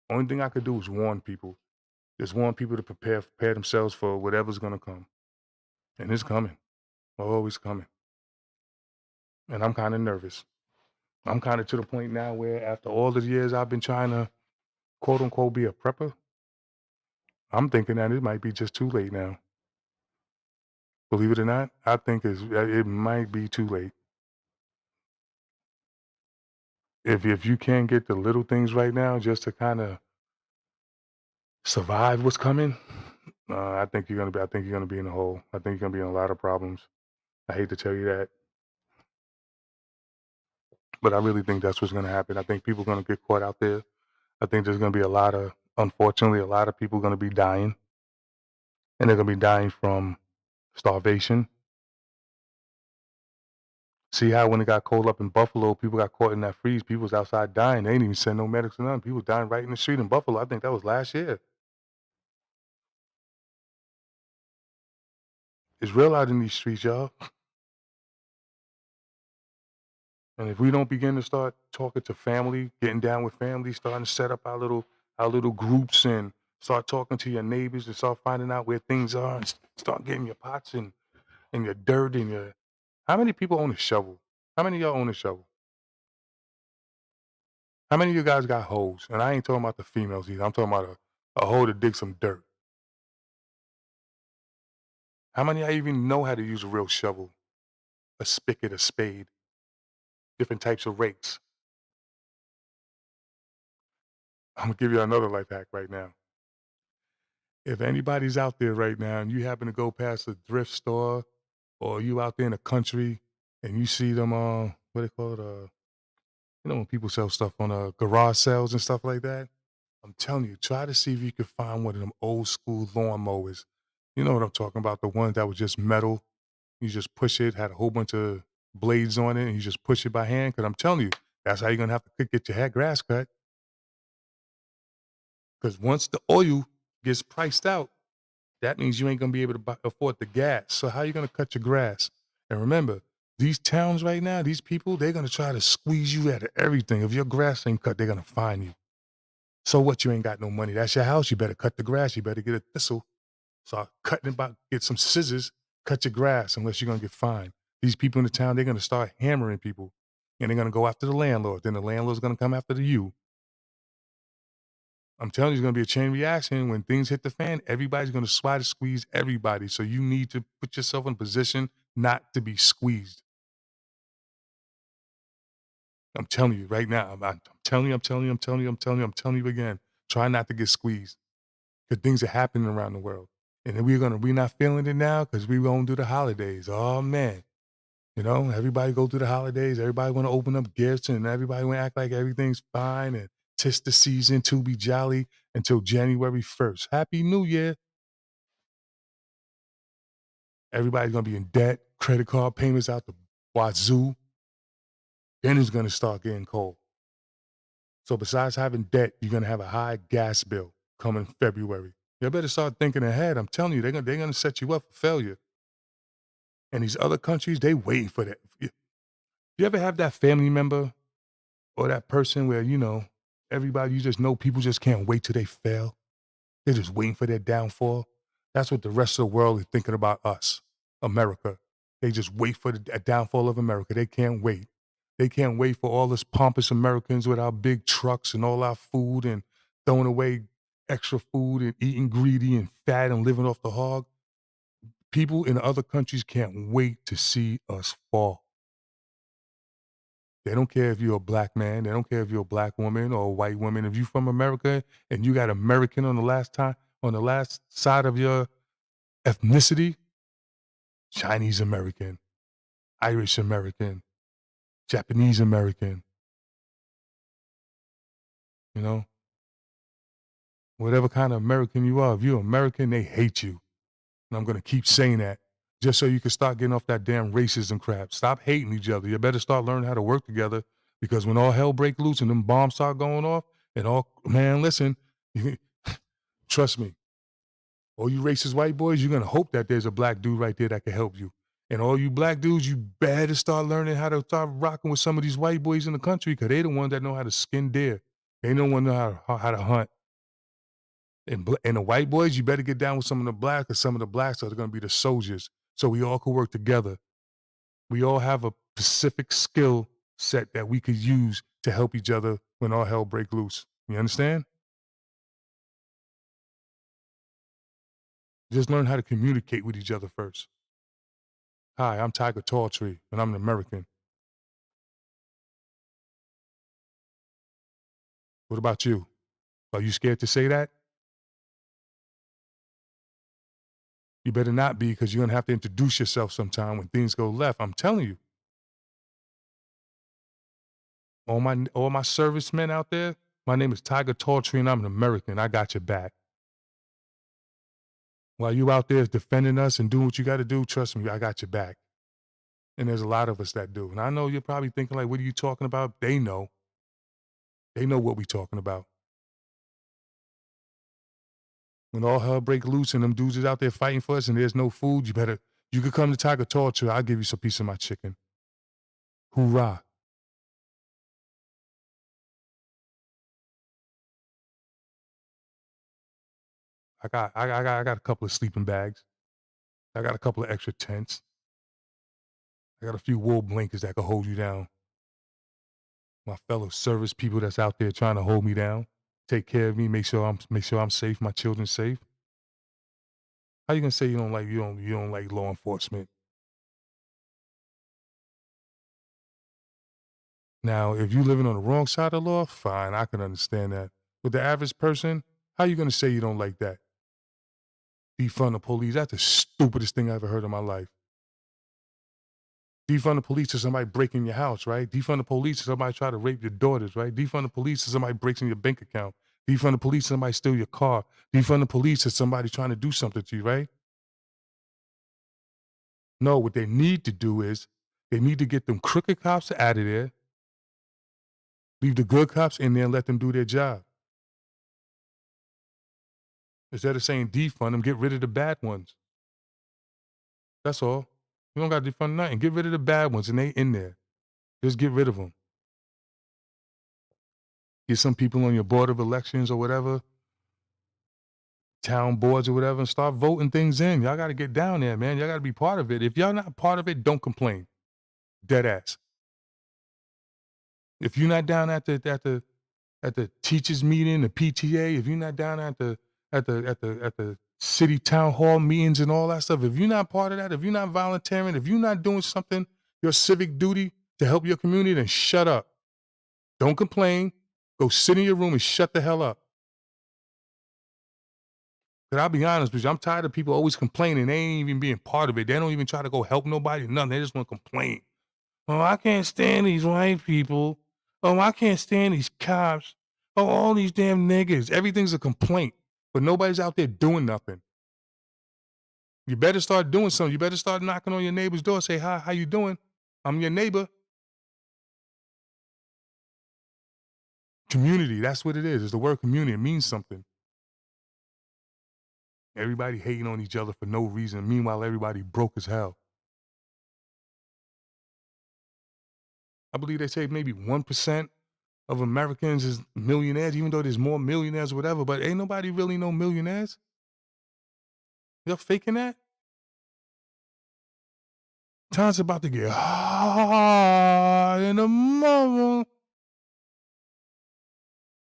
Only thing I could do is warn people. Just warn people to prepare themselves for whatever's gonna come. And it's coming. Always coming. And I'm kind of nervous. I'm kind of to the point now where after all the years I've been trying to quote unquote be a prepper, I'm thinking that it might be just too late now. Believe it or not, I think it might be too late. If you can't get the little things right now just to kind of survive what's coming, I think you're gonna be in a hole. I think you're gonna be in a lot of problems. I hate to tell you that, but I really think that's what's gonna happen. I think people are gonna get caught out there. I think there's gonna be unfortunately, a lot of people gonna be dying, and they're gonna be dying from starvation. See how when it got cold up in Buffalo, people got caught in that freeze. People was outside dying. They didn't even send no medics or nothing. People was dying right in the street in Buffalo. I think that was last year. It's real out in these streets, y'all. And if we don't begin to start talking to family, getting down with family, starting to set up our little groups and start talking to your neighbors and start finding out where things are and start getting your pots and your dirt and your. How many people own a shovel? How many of y'all own a shovel? How many of you guys got hoes? And I ain't talking about the females either. I'm talking about a hoe to dig some dirt. How many of y'all even know how to use a real shovel, a spigot, a spade, different types of rakes? I'm gonna give you another life hack right now. If anybody's out there right now and you happen to go past a thrift store or you out there in the country and you see them, what they call it, when people sell stuff on garage sales and stuff like that, I'm telling you, try to see if you can find one of them old school lawnmowers. You know what I'm talking about? The ones that was just metal. You just push it, had a whole bunch of blades on it, and you just push it by hand. Because I'm telling you, that's how you're gonna have to get your grass cut. Because once the oil gets priced out, that means you ain't gonna be able to afford the gas. So how you gonna cut your grass? And remember, these towns right now, these people, they're gonna try to squeeze you out of everything. If your grass ain't cut, they're gonna fine you. So what? You ain't got no money. That's your house. You better cut the grass. You better get a thistle. Start cutting about. Get some scissors. Cut your grass, unless you're gonna get fined. These people in the town, they're gonna start hammering people, and they're gonna go after the landlord. Then the landlord's gonna come after you. I'm telling you, it's gonna be a chain reaction. When things hit the fan, everybody's gonna try to squeeze everybody. So you need to put yourself in a position not to be squeezed. I'm telling you right now. I'm telling you again. Try not to get squeezed. Because things are happening around the world. And then we're not feeling it now because we won't do the holidays. Oh man. Everybody go through the holidays. Everybody want to open up gifts and everybody want to act like everything's fine and tis the season to be jolly until January 1st. Happy New Year. Everybody's going to be in debt, credit card payments out the wazoo. Then it's going to start getting cold. So besides having debt, you're going to have a high gas bill coming February. You better start thinking ahead. I'm telling you, they're going to set you up for failure. And these other countries, they waiting for that. You ever have that family member or that person where, everybody, you just know people just can't wait till they fail? They're just waiting for their downfall. That's what the rest of the world is thinking about us, America. They just wait for the downfall of America. They can't wait. They can't wait for all us pompous Americans with our big trucks and all our food and throwing away extra food and eating greedy and fat and living off the hog. People in other countries can't wait to see us fall. They don't care if you're a black man. They don't care if you're a black woman or a white woman. If you're from America and you got American on the last side of your ethnicity, Chinese American, Irish American, Japanese American, whatever kind of American you are, if you're American, they hate you. And I'm going to keep saying that just so you can start getting off that damn racism crap. Stop hating each other. You better start learning how to work together, because when all hell break loose and them bombs start going off man, listen, trust me, all you racist white boys, you're going to hope that there's a black dude right there that can help you. And all you black dudes, you better start learning how to start rocking with some of these white boys in the country, because they the ones that know how to skin deer. They don't want to know how to hunt. And the white boys, you better get down with some of the blacks, because some of the blacks are going to be the soldiers. So we all could work together. We all have a specific skill set that we could use to help each other when all hell break loose. You understand? Just learn how to communicate with each other first. Hi, I'm Tiger Talltree, and I'm an American. What about you? Are you scared to say that? You better not be, because you're going to have to introduce yourself sometime when things go left. I'm telling you. All my servicemen out there, my name is Tiger Talltree, and I'm an American. I got your back. While you out there defending us and doing what you got to do, trust me, I got your back. And there's a lot of us that do. And I know you're probably thinking like, what are you talking about? They know. They know what we talking about. When all hell break loose and them dudes is out there fighting for us and there's no food, you could come to Tiger Torture. I'll give you some piece of my chicken. Hoorah. I got a couple of sleeping bags. I got a couple of extra tents. I got a few wool blankets that can hold you down. My fellow service people that's out there trying to hold me down, take care of me, make sure I'm safe, my children safe. How you gonna say you don't like law enforcement? Now, if you living on the wrong side of the law, fine, I can understand that. But the average person, how you gonna say you don't like that? Defund the police, that's the stupidest thing I ever heard in my life. Defund the police to somebody breaking your house, right? Defund the police to somebody try to rape your daughters, right? Defund the police to somebody breaks in your bank account. Defund the police to somebody steal your car. Defund the police to somebody trying to do something to you, right? No, what they need to do is they need to get them crooked cops out of there, leave the good cops in there and let them do their job. Instead of saying defund them, get rid of the bad ones. That's all. You don't got to defund nothing. Get rid of the bad ones and they in there. Just get rid of them. Get some people on your board of elections or whatever, town boards or whatever, and start voting things in. Y'all got to get down there, man. Y'all got to be part of it. If y'all not part of it, don't complain. Dead ass. If you're not down at the teachers meeting, the PTA, if you're not down at the city town hall meetings and all that stuff, if you're not part of that, if you're not volunteering, if you're not doing something, your civic duty to help your community, then shut up. Don't complain. Go sit in your room and shut the hell up. Because I'll be honest with you, I'm tired of people always complaining. They ain't even being part of it. They don't even try to go help nobody, nothing. They just want to complain. Oh, I can't stand these white people. Oh, I can't stand these cops. Oh, all these damn niggas. Everything's a complaint, but nobody's out there doing nothing. You better start doing something. You better start knocking on your neighbor's door. Say, hi, how you doing? I'm your neighbor. Community, that's what it is. It's the word community. It means something. Everybody hating on each other for no reason. Meanwhile, everybody broke as hell. I believe they say maybe 1% of Americans is millionaires, even though there's more millionaires or whatever, but ain't nobody really no millionaires. Y'all faking that? Time's about to get hard in the mother.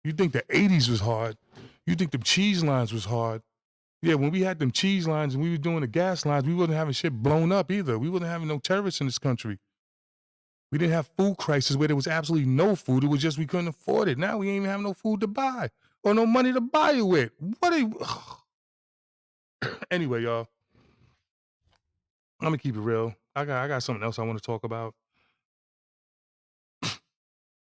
You think the 80s was hard. You think the cheese lines was hard. Yeah, when we had them cheese lines and we were doing the gas lines, we wasn't having shit blown up either. We wasn't having no terrorists in this country. We didn't have food crisis where there was absolutely no food. It was just we couldn't afford it. Now we ain't even have no food to buy or no money to buy it with. What are you... Anyway, y'all, I'm gonna keep it real. I got something else I want to talk about.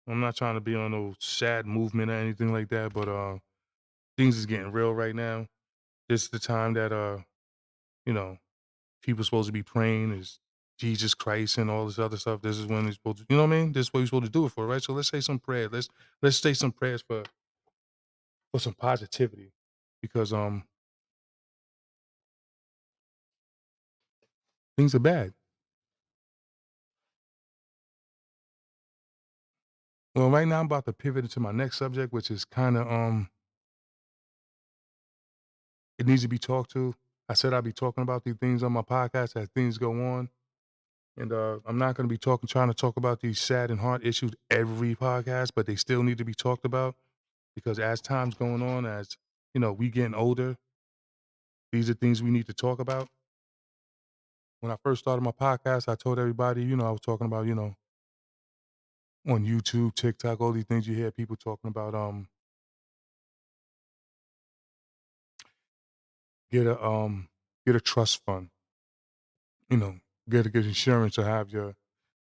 I'm not trying to be on no sad movement or anything like that, but things is getting real right now. This is the time that you know, people supposed to be praying is Jesus Christ and all this other stuff. This is when they're supposed to, you know what I mean? This is what you're supposed to do it for, right? So let's say some prayers. Let's say some prayers for some positivity. Because things are bad. Well, right now I'm about to pivot into my next subject, which is kind of it needs to be talked to. I said I'd be talking about these things on my podcast as things go on. And I'm not going to be trying to talk about these sad and hard issues every podcast, but they still need to be talked about because as time's going on, as you know, we getting older, these are things we need to talk about. When I first started my podcast, I told everybody, you know, I was talking about, you know, on YouTube, TikTok, all these things you hear people talking about, get a trust fund, you know, get insurance or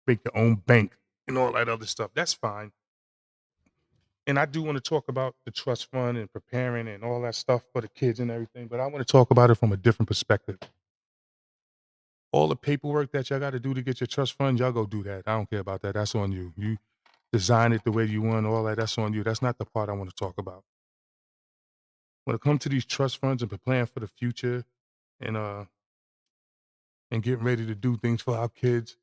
make your own bank and all that other stuff. That's fine. And I do want to talk about the trust fund and preparing and all that stuff for the kids and everything, but I want to talk about it from a different perspective. all the paperwork that y'all got to do to get your trust fund, y'all go do that. I don't care about that. That's on you. You design it the way you want, all that. That's on you. That's not the part I want to talk about. When it comes to these trust funds and preparing for the future and getting ready to do things for our kids,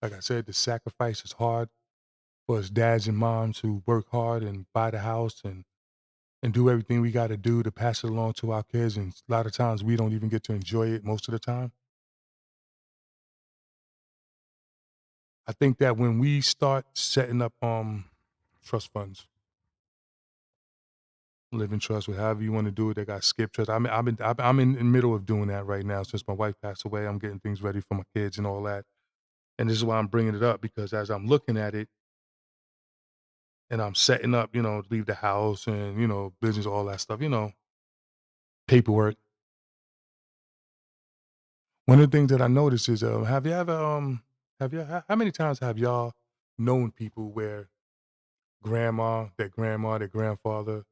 like I said, the sacrifice is hard for us dads and moms who work hard and buy the house and do everything we got to do to pass it along to our kids. And a lot of times we don't even get to enjoy it most of the time. I think that when we start setting up trust funds, living trust, or however you want to do it, they got skip trust. I'm in the middle of doing that right now since my wife passed away. I'm getting things ready for my kids and all that. And this is why I'm bringing it up, because as I'm looking at it and I'm setting up, leave the house and, business, all that stuff, paperwork. One of the things that I noticed is, how many times have y'all known people where grandma, their grandfather,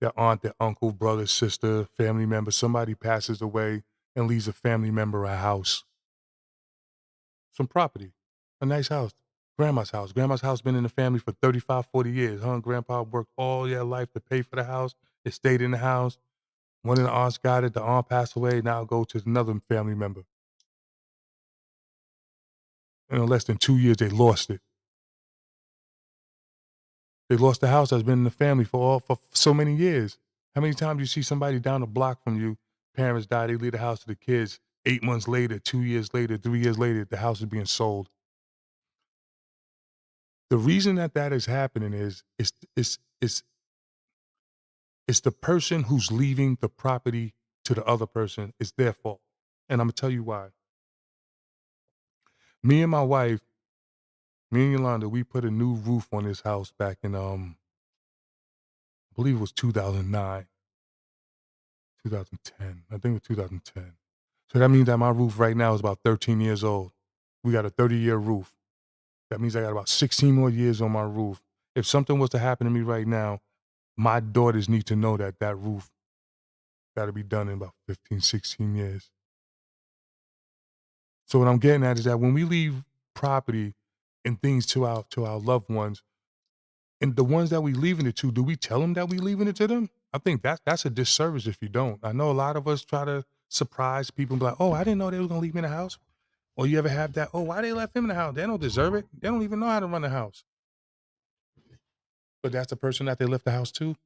their aunt, their uncle, brother, sister, family member, somebody passes away and leaves a family member a house, some property, a nice house, grandma's house. Grandma's house been in the family for 35, 40 years. Her and grandpa worked all their life to pay for the house. It stayed in the house. One of the aunts got it. The aunt passed away. Now it goes to another family member. In less than 2 years, they lost it. They lost the house that's been in the family for so many years. How many times you see somebody down the block from you, parents die, they leave the house to the kids, 8 months later, 2 years later, 3 years later, the house is being sold. The reason that is happening is it's the person who's leaving the property to the other person. It's their fault, and Imma tell you why. Me and my wife, me and Yolanda, we put a new roof on this house back in, I believe it was 2009, 2010. I think it was 2010. So that means that my roof right now is about 13 years old. We got a 30-year roof. That means I got about 16 more years on my roof. If something was to happen to me right now, my daughters need to know that that roof gotta be done in about 15, 16 years. So what I'm getting at is that when we leave property and things to our loved ones, and the ones that we leaving it to, do we tell them that we leaving it to them? I think that's a disservice if you don't. I know a lot of us try to surprise people and be like, "Oh, I didn't know they was gonna leave me in the house." Or you ever have that, "Oh, why they left him in the house? They don't deserve it. They don't even know how to run the house." But that's the person that they left the house to.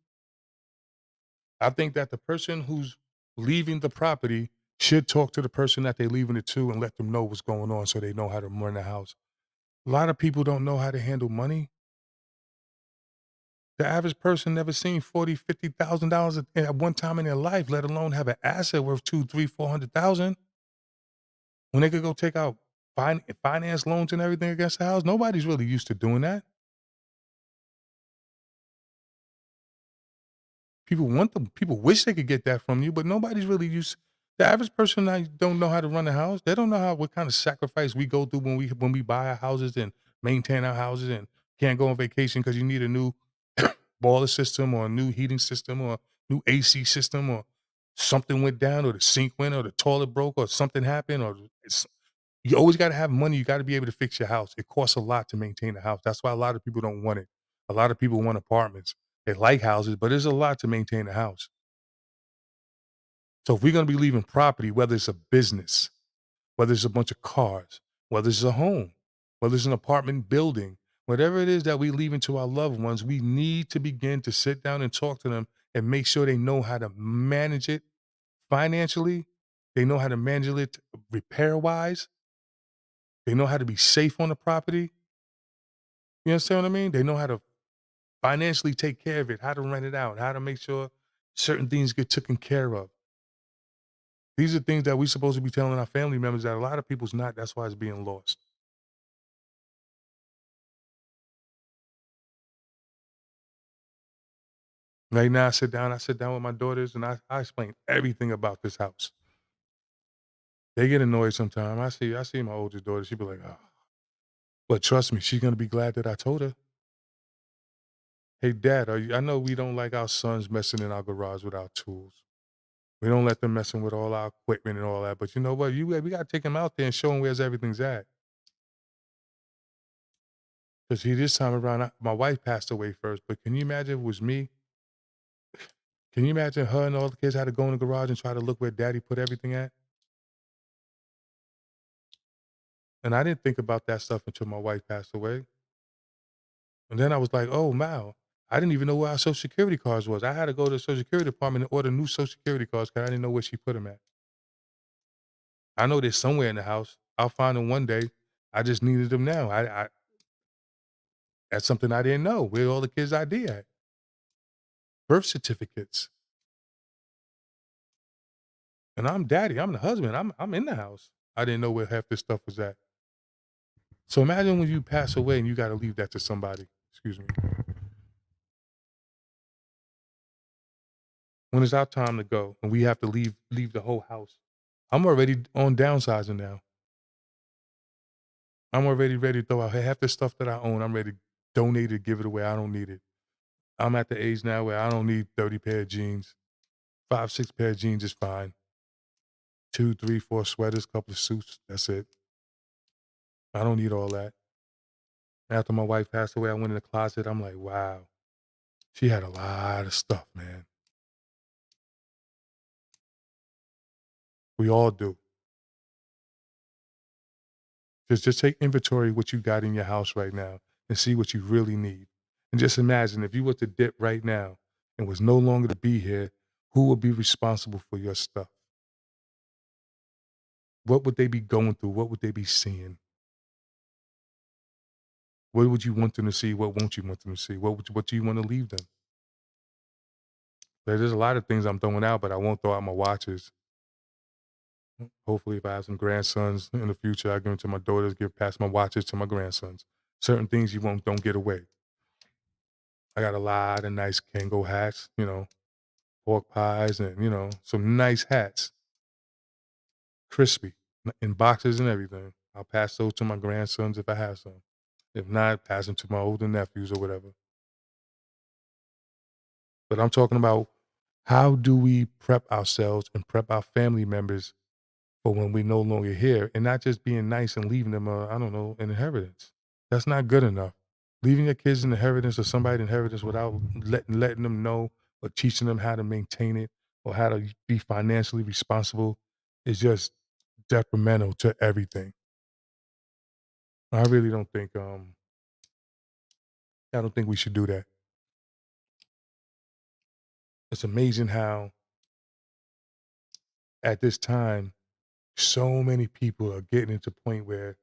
I think that the person who's leaving the property should talk to the person that they're leaving it to and let them know what's going on so they know how to run the house. A lot of people don't know how to handle money. The average person never seen 40, $50,000 at one time in their life, let alone have an asset worth 2, 3, 400,000. When they could go take out finance loans and everything against the house. Nobody's really used to doing that. People wish they could get that from you, but nobody's really used. The average person that don't know how to run a house. They don't know what kind of sacrifice we go through when we buy our houses and maintain our houses and can't go on vacation because you need a new boiler system or a new heating system or new AC system or something went down or the sink went or the toilet broke or something happened or you always got to have money. You got to be able to fix your house. It costs a lot to maintain a house. That's why a lot of people don't want it. A lot of people want apartments. They like houses, but it's a lot to maintain a house. So if we're going to be leaving property, whether it's a business, whether it's a bunch of cars, whether it's a home, whether it's an apartment building, whatever it is that we leave into our loved ones, we need to begin to sit down and talk to them and make sure they know how to manage it financially. They know how to manage it repair wise. They know how to be safe on the property. You understand what I mean? They know how to financially take care of it, how to rent it out, how to make sure certain things get taken care of. These are things that we're supposed to be telling our family members that a lot of people's not. That's why it's being lost. Right now, I sit down with my daughters, and I explain everything about this house. They get annoyed sometimes. I see my oldest daughter. She be like, "Oh," but trust me, she's gonna be glad that I told her. Hey, Dad, I know we don't like our sons messing in our garage with our tools. We don't let them messing with all our equipment and all that. But you know what? We gotta take them out there and show them where's everything's at. 'Cause see, this time around, my wife passed away first, but can you imagine if it was me? Can you imagine her and all the kids had to go in the garage and try to look where daddy put everything at? And I didn't think about that stuff until my wife passed away. And then I was like, "Oh, wow. I didn't even know where our Social Security cards was." I had to go to the Social Security department and order new Social Security cards because I didn't know where she put them at. I know they're somewhere in the house. I'll find them one day. I just needed them now. I that's something I didn't know. Where all the kids' ID at? Birth certificates. And I'm daddy. I'm the husband. I'm in the house. I didn't know where half this stuff was at. So imagine when you pass away and you gotta leave that to somebody. Excuse me. When it's our time to go and we have to leave the whole house. I'm already on downsizing now. I'm already ready to throw out half the stuff that I own. I'm ready to donate it, give it away. I don't need it. I'm at the age now where I don't need 30 pair of jeans. 5, 6 pair of jeans is fine. 2, 3, 4 sweaters, couple of suits. That's it. I don't need all that. After my wife passed away, I went in the closet. I'm like, wow. She had a lot of stuff, man. We all do. Just take inventory of what you got in your house right now and see what you really need. And just imagine if you were to dip right now and was no longer to be here, who would be responsible for your stuff? What would they be going through? What would they be seeing? What would you want them to see? What won't you want them to see? What do you want to leave them? There's a lot of things I'm throwing out, but I won't throw out my watches. Hopefully, if I have some grandsons in the future, I give them to my daughters, pass my watches to my grandsons. Certain things you don't get away. I got a lot of nice Kango hats, pork pies and, some nice hats, crispy, in boxes and everything. I'll pass those to my grandsons if I have some. If not, pass them to my older nephews or whatever. But I'm talking about how do we prep ourselves and prep our family members for when we're no longer here and not just being nice and leaving them, I don't know, an inheritance. That's not good enough. Leaving your kids an inheritance or somebody inheritance without letting them know or teaching them how to maintain it or how to be financially responsible is just detrimental to everything. I really don't think I don't think we should do that. It's amazing how at this time so many people are getting to the point where,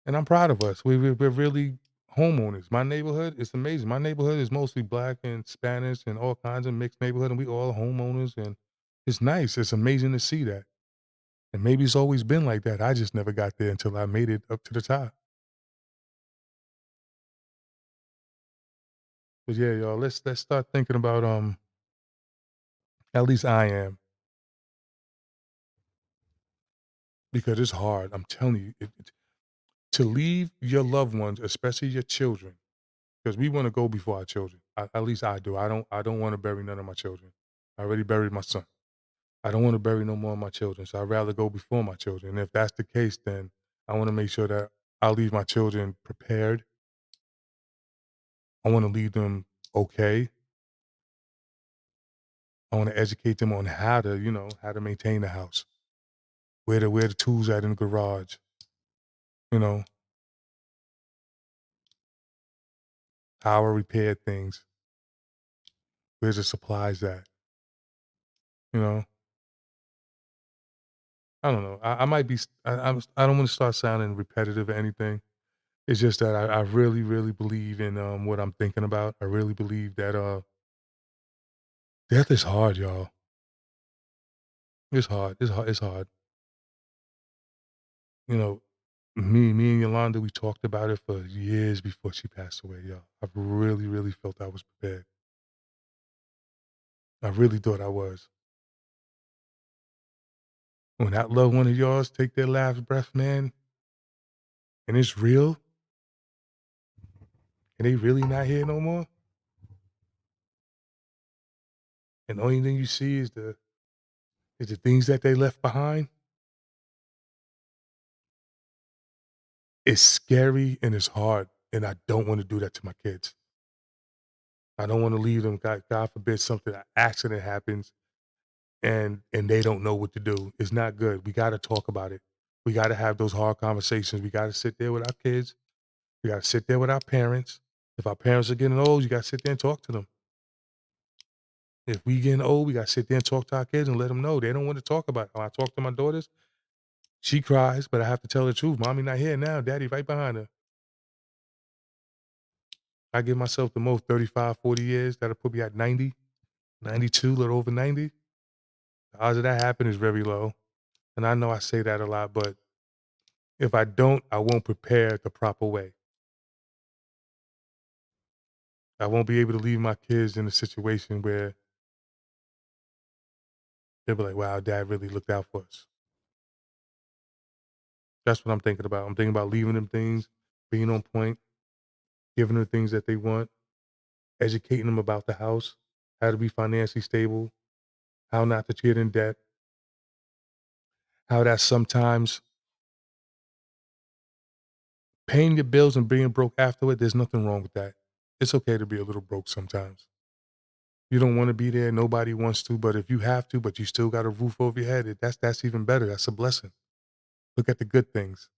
and I'm proud of us. We're really homeowners. My neighborhood is amazing. My neighborhood is mostly black and Spanish and all kinds of mixed neighborhood, and we all homeowners, and it's nice. It's amazing to see that. And maybe it's always been like that. I just never got there until I made it up to the top. But yeah, y'all, let's start thinking about at least I am, because it's hard. I'm telling you, to leave your loved ones, especially your children, because we want to go before our children. At least I do. I don't want to bury none of my children. I already buried my son. I don't want to bury no more of my children. So I'd rather go before my children. And if that's the case, then I want to make sure that I leave my children prepared. I want to leave them okay. I want to educate them on how to, how to maintain the house, where the tools at in the garage, you know, how I repair things, where's the supplies at, you know. I don't know. I might be. I don't want to start sounding repetitive or anything. It's just that I really, really believe in what I'm thinking about. I really believe that death is hard, y'all. It's hard. It's hard. It's hard. You know, me and Yolanda, we talked about it for years before she passed away, y'all. I really, really felt I was prepared. I really thought I was. When that loved one of yours take their last breath, man, and it's real, and they really not here no more, and the only thing you see is the is the things that they left behind is scary and it's hard, and I don't wanna do that to my kids. I don't wanna leave them, God forbid something a accident happens and they don't know what to do. It's not good. We gotta talk about it. We gotta have those hard conversations. We gotta sit there with our kids. We gotta sit there with our parents. If our parents are getting old, you gotta sit there and talk to them. If we getting old, we gotta sit there and talk to our kids and let them know. They don't want to talk about it. When I talk to my daughters, she cries, but I have to tell her the truth. Mommy not here now. Daddy right behind her. I give myself the most 35, 40 years. That'll put me at 90, 92, a little over 90. The odds of that happen is very low. And I know I say that a lot, but if I don't, I won't prepare the proper way. I won't be able to leave my kids in a situation where they'll be like, wow, dad really looked out for us. That's what I'm thinking about. I'm thinking about leaving them things, being on point, giving them things that they want, educating them about the house, how to be financially stable, how not to get in debt, how that sometimes paying your bills and being broke afterward, there's nothing wrong with that. It's okay to be a little broke sometimes. You don't want to be there, nobody wants to, but if you have to, but you still got a roof over your head, that's even better. That's a blessing. Look at the good things.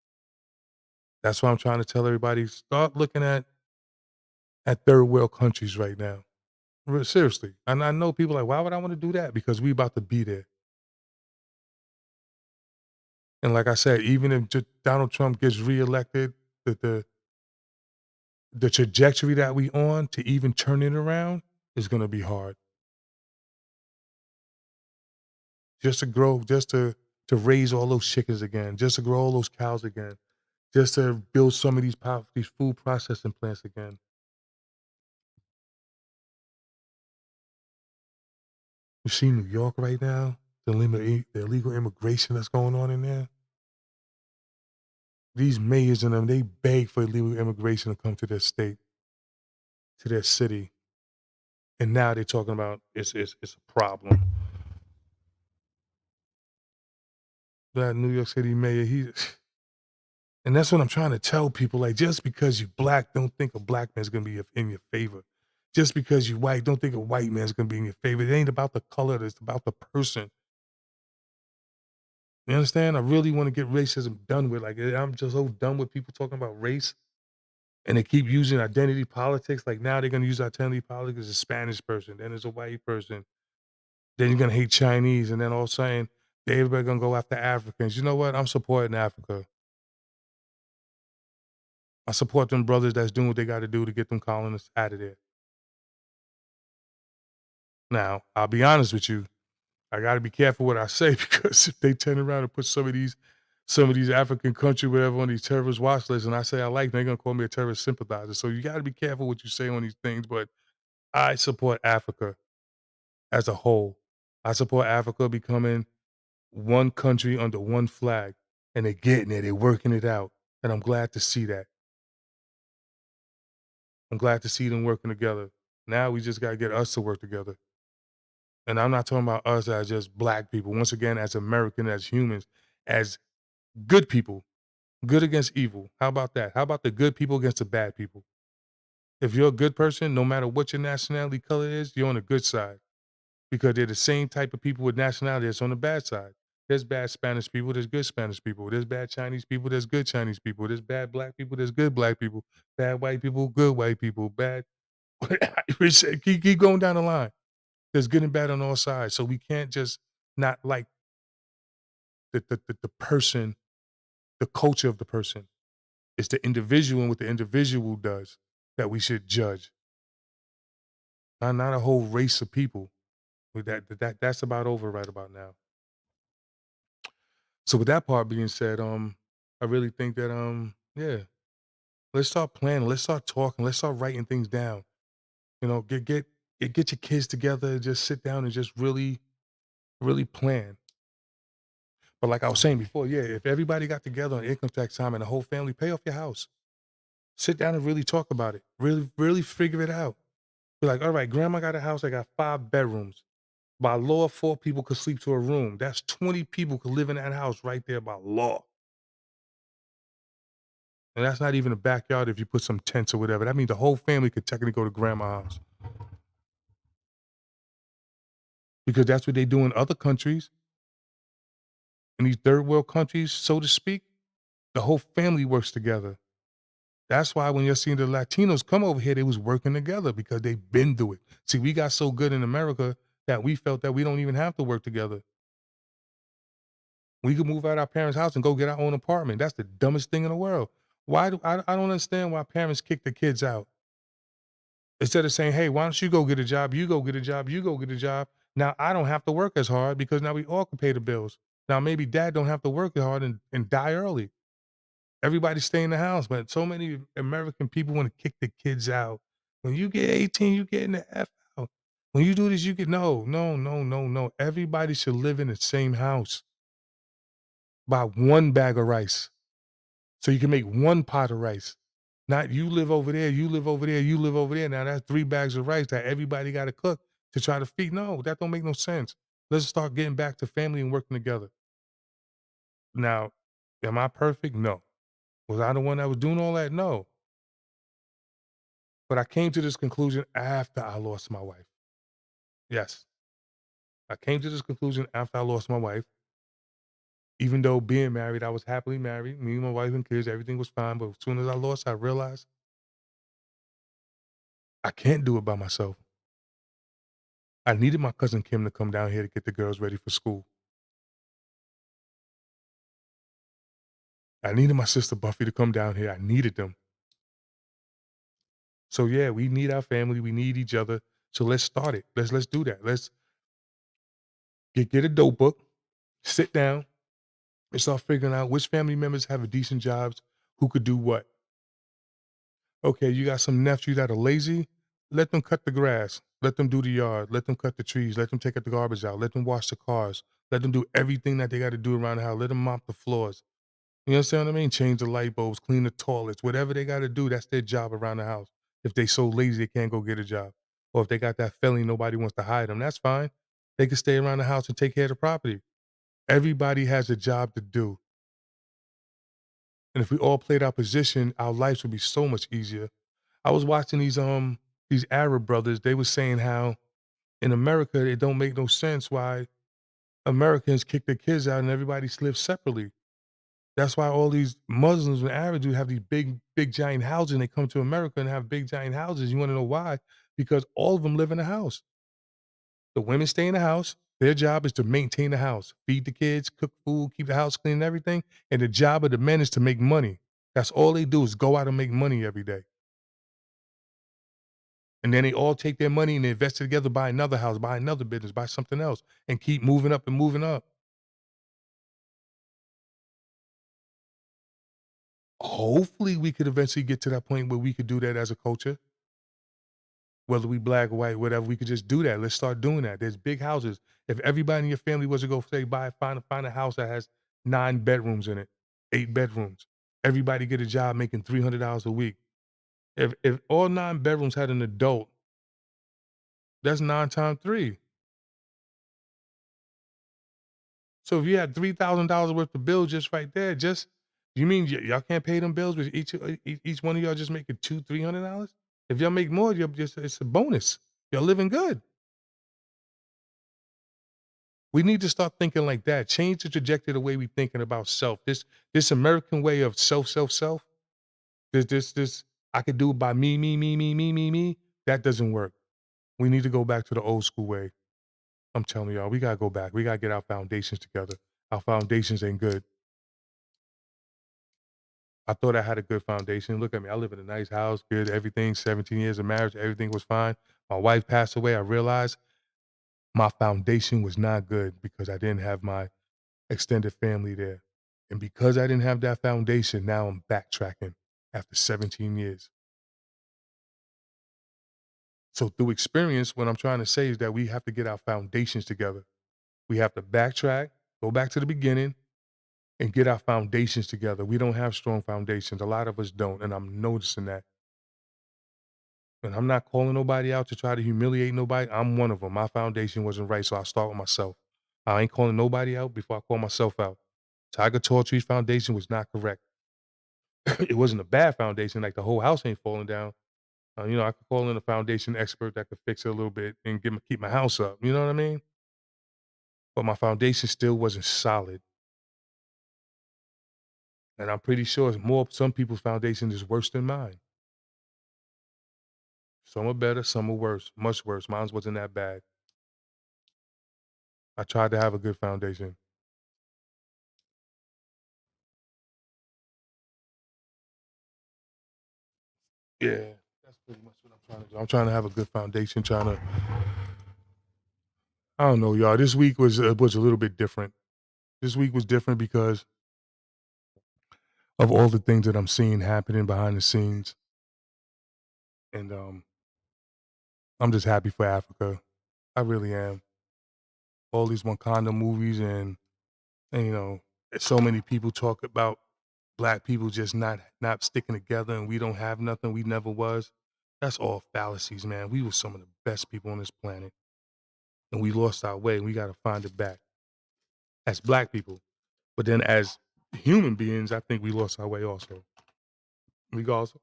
That's why I'm trying to tell everybody, start looking at third world countries right now. Seriously. And I know people are like, why would I want to do that? Because we about to be there. And like I said, even if Donald Trump gets reelected, the the trajectory that we on to even turn it around is gonna be hard. Just to grow, just to raise all those chickens again, just to grow all those cows again, just to build some of these food processing plants again. You see New York right now, the illegal immigration that's going on in there. These mayors and them, they beg for illegal immigration to come to their state, to their city, and now they're talking about it's a problem. That New York City mayor, he and that's what I'm trying to tell people, like, just because you black, don't think a black man's gonna be in your favor. Just because you white, don't think a white man's gonna be in your favor. It ain't about the color, it's about the person. You understand? I really wanna get racism done with, like, I'm just so done with people talking about race, and they keep using identity politics, like, now they're gonna use identity politics as a Spanish person, then as a white person, then you're gonna hate Chinese, and then all of a sudden, everybody gonna go after Africans. You know what? I'm supporting Africa. I support them brothers that's doing what they gotta do to get them colonists out of there. Now, I'll be honest with you, I gotta be careful what I say because if they turn around and put some of these African country, whatever, on these terrorist watch lists, and I say I like them, they're gonna call me a terrorist sympathizer. So you gotta be careful what you say on these things, but I support Africa as a whole. I support Africa becoming one country under one flag, and they're getting it, they're working it out, and I'm glad to see that. I'm glad to see them working together. Now we just gotta get us to work together. And I'm not talking about us as just black people. Once again, as American, as humans, as good people, good against evil. How about that? How about the good people against the bad people? If you're a good person, no matter what your nationality color is, you're on the good side because they're the same type of people with nationality that's on the bad side. There's bad Spanish people, there's good Spanish people. There's bad Chinese people, there's good Chinese people. There's bad black people, there's good black people. Bad white people, good white people. Bad. keep going down the line. There's good and bad on all sides. So we can't just not like the person, the culture of the person. It's the individual and what the individual does that we should judge. Not a whole race of people. With that's about over right about now. So with that part being said, I really think that yeah, let's start planning, let's start talking, let's start writing things down. You know, get your kids together and just sit down and just really plan. But like I was saying before, yeah, if everybody got together on income tax time and the whole family pay off your house, sit down and really talk about it. Really, really figure it out. Be like, all right, grandma got a house, I got 5 bedrooms. By law, 4 people could sleep to a room. That's 20 people could live in that house right there by law. And that's not even a backyard if you put some tents or whatever. That means the whole family could technically go to grandma's house. Because that's what they do in other countries. In these third world countries, so to speak, the whole family works together. That's why when you're seeing the Latinos come over here, they was working together because they've been through it. See, we got so good in America that we felt that we don't even have to work together. We could move out our parents' house and go get our own apartment. That's the dumbest thing in the world. Why do I don't understand why parents kick the kids out. Instead of saying, "Hey, why don't you go get a job? You go get a job. You go get a job." Now I don't have to work as hard because now we all can pay the bills. Now maybe dad don't have to work as hard and die early. Everybody stay in the house, but so many American people want to kick the kids out. When you get 18, you get in the F out. When you do this, you get no, no, no, no, no. Everybody should live in the same house. Buy one bag of rice so you can make one pot of rice. Not you live over there, you live over there, you live over there. Now that's 3 bags of rice that everybody got to cook to try to feed. No, that don't make no sense. Let's start getting back to family and working together. Now, am I perfect? No. Was I the one that was doing all that? No. But I came to this conclusion after I lost my wife. Yes. I came to this conclusion after I lost my wife. Even though being married, I was happily married. Me and my wife and kids, everything was fine. But as soon as I lost, I realized I can't do it by myself. I needed my cousin Kim to come down here to get the girls ready for school. I needed my sister Buffy to come down here. I needed them. So yeah, we need our family. We need each other. So let's start it. Let's do that. Let's get a dope book, sit down, and start figuring out which family members have a decent jobs, who could do what. Okay, you got some nephews that are lazy. Let them cut the grass. Let them do the yard. Let them cut the trees. Let them take out the garbage out. Let them wash the cars. Let them do everything that they got to do around the house. Let them mop the floors. You understand what I mean? Change the light bulbs, clean the toilets, whatever they got to do. That's their job around the house. If they so lazy they can't go get a job, or if they got that felony nobody wants to hire them, that's fine. They can stay around the house and take care of the property. Everybody has a job to do, and if we all played our position, our lives would be so much easier. I was watching these Arab brothers. They were saying how in America it don't make no sense why Americans kick their kids out and everybody lives separately. That's why all these Muslims and Arabs do have these big giant houses, and they come to America and have big giant houses. You wanna know why? Because all of them live in a house. The women stay in the house. Their job is to maintain the house, feed the kids, cook food, keep the house clean and everything, and the job of the men is to make money. That's all they do is go out and make money every day. And then they all take their money and they invest it together, buy another house, buy another business, buy something else, and keep moving up and moving up. Hopefully, we could eventually get to that point where we could do that as a culture. Whether we black, white, whatever, we could just do that. Let's start doing that. There's big houses. If everybody in your family was to go say find a house that has 9 bedrooms in it, 8 bedrooms, everybody get a job making $300 a week. If all 9 bedrooms had an adult, that's 9 times 3. So if you had $3,000 worth of bills just right there, just you mean y'all can't pay them bills with each one of y'all just making $200-300? If y'all make more, you're just it's a bonus. Y'all living good. We need to start thinking like that. Change the trajectory of the way we thinking about self. This American way of self. This I could do it by me. That doesn't work. We need to go back to the old school way. I'm telling y'all, we gotta go back. We gotta get our foundations together. Our foundations ain't good. I thought I had a good foundation. Look at me. I live in a nice house, good everything. 17 years of marriage, everything was fine. My wife passed away. I realized my foundation was not good because I didn't have my extended family there. And because I didn't have that foundation, now I'm backtracking after 17 years. So through experience, what I'm trying to say is that we have to get our foundations together. We have to backtrack, go back to the beginning, and get our foundations together. We don't have strong foundations. A lot of us don't, and I'm noticing that. And I'm not calling nobody out to try to humiliate nobody. I'm one of them. My foundation wasn't right, so I start with myself. I ain't calling nobody out before I call myself out. Tiger Talltree's foundation was not correct. It wasn't a bad foundation, like the whole house ain't falling down. I could call in a foundation expert that could fix it a little bit and keep my house up. You know what I mean? But my foundation still wasn't solid, and I'm pretty sure some people's foundation is worse than mine. Some are better, some are worse, much worse. Mine wasn't that bad. I tried to have a good foundation. Yeah, that's pretty much what I'm trying to do. I'm trying to have a good foundation. I don't know, y'all. This week was a little bit different. This week was different because of all the things that I'm seeing happening behind the scenes, and I'm just happy for Africa. I really am. All these Wakanda movies and so many people talk about black people just not sticking together and we don't have nothing, we never was. That's all fallacies, man. We were some of the best people on this planet, and we lost our way, and we gotta find it back as black people. But then as human beings, I think we lost our way also. Regardless of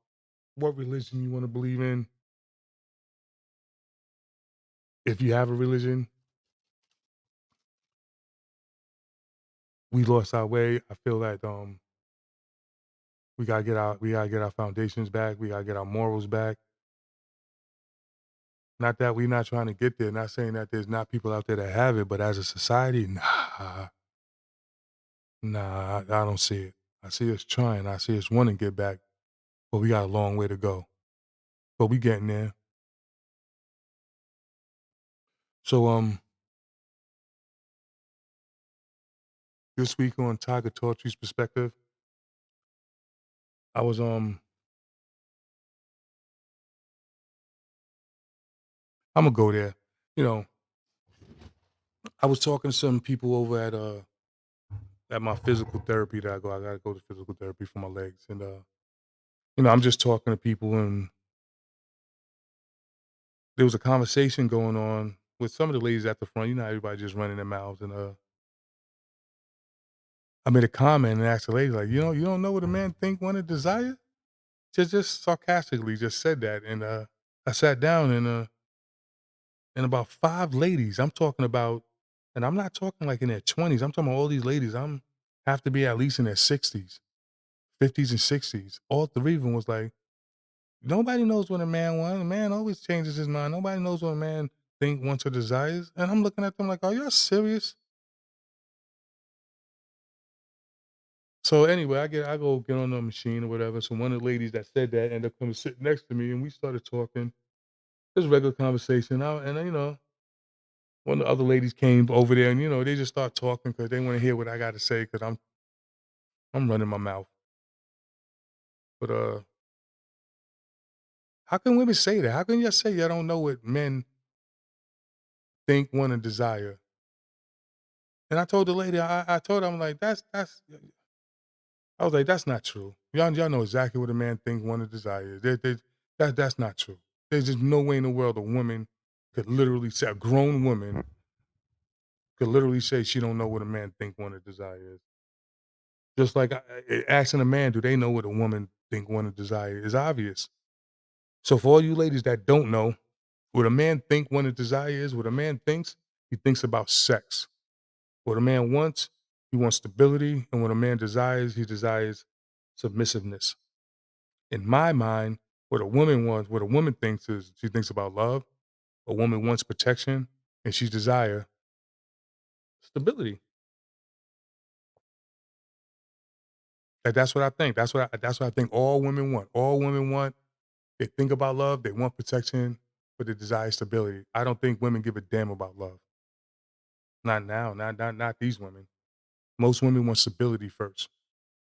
what religion you wanna believe in, if you have a religion, we lost our way. I feel that, we gotta get our foundations back, we gotta get our morals back. Not that we're not trying to get there, not saying that there's not people out there that have it, but as a society, nah, I don't see it. I see us trying, I see us wanting to get back, but we got a long way to go. But we getting there. So, this week on Tiger Torchy's perspective, I was, Imma go there. You know, I was talking to some people over at my physical therapy that I go. I gotta go to physical therapy for my legs, and, I'm just talking to people, and there was a conversation going on with some of the ladies at the front. You know how everybody just running their mouths, and, I made a comment and asked the lady, like, you don't know what a man think, want, and desire?" Just sarcastically just said that, and, I sat down and about 5 ladies, I'm talking about, and I'm not talking like in their 20s, I'm talking about all these ladies, have to be at least in their 60s, 50s, and 60s. All 3 of them was like, "Nobody knows what a man wants. A man always changes his mind. Nobody knows what a man think, wants, or desires." And I'm looking at them like, "Are y'all serious?" So anyway, I go get on the machine or whatever. So one of the ladies that said that ended up coming sit next to me, and we started talking. Just regular conversation. And one of the other ladies came over there, and they just start talking because they want to hear what I got to say because I'm running my mouth. But how can women say that? How can you say y'all don't know what men think, want, and desire? And I told the lady, I told her, I'm like, that's. I was like, that's not true. Y'all know exactly what a man think, want, and desire is. That's not true. There's just no way in the world a woman could literally say, a grown woman could literally say she don't know what a man think, want, and desire is. Just like asking a man, do they know what a woman think, want, and desire is obvious. So for all you ladies that don't know, what a man think, want, and desire is, what a man thinks, he thinks about sex. What a man wants, he wants stability, and what a man desires, he desires submissiveness. In my mind, what a woman wants, what a woman thinks is she thinks about love. A woman wants protection, and she desire stability. That's what I think. That's what I think all women want. All women want. They think about love. They want protection, but they desire stability. I don't think women give a damn about love. Not now. Not these women. Most women want stability first.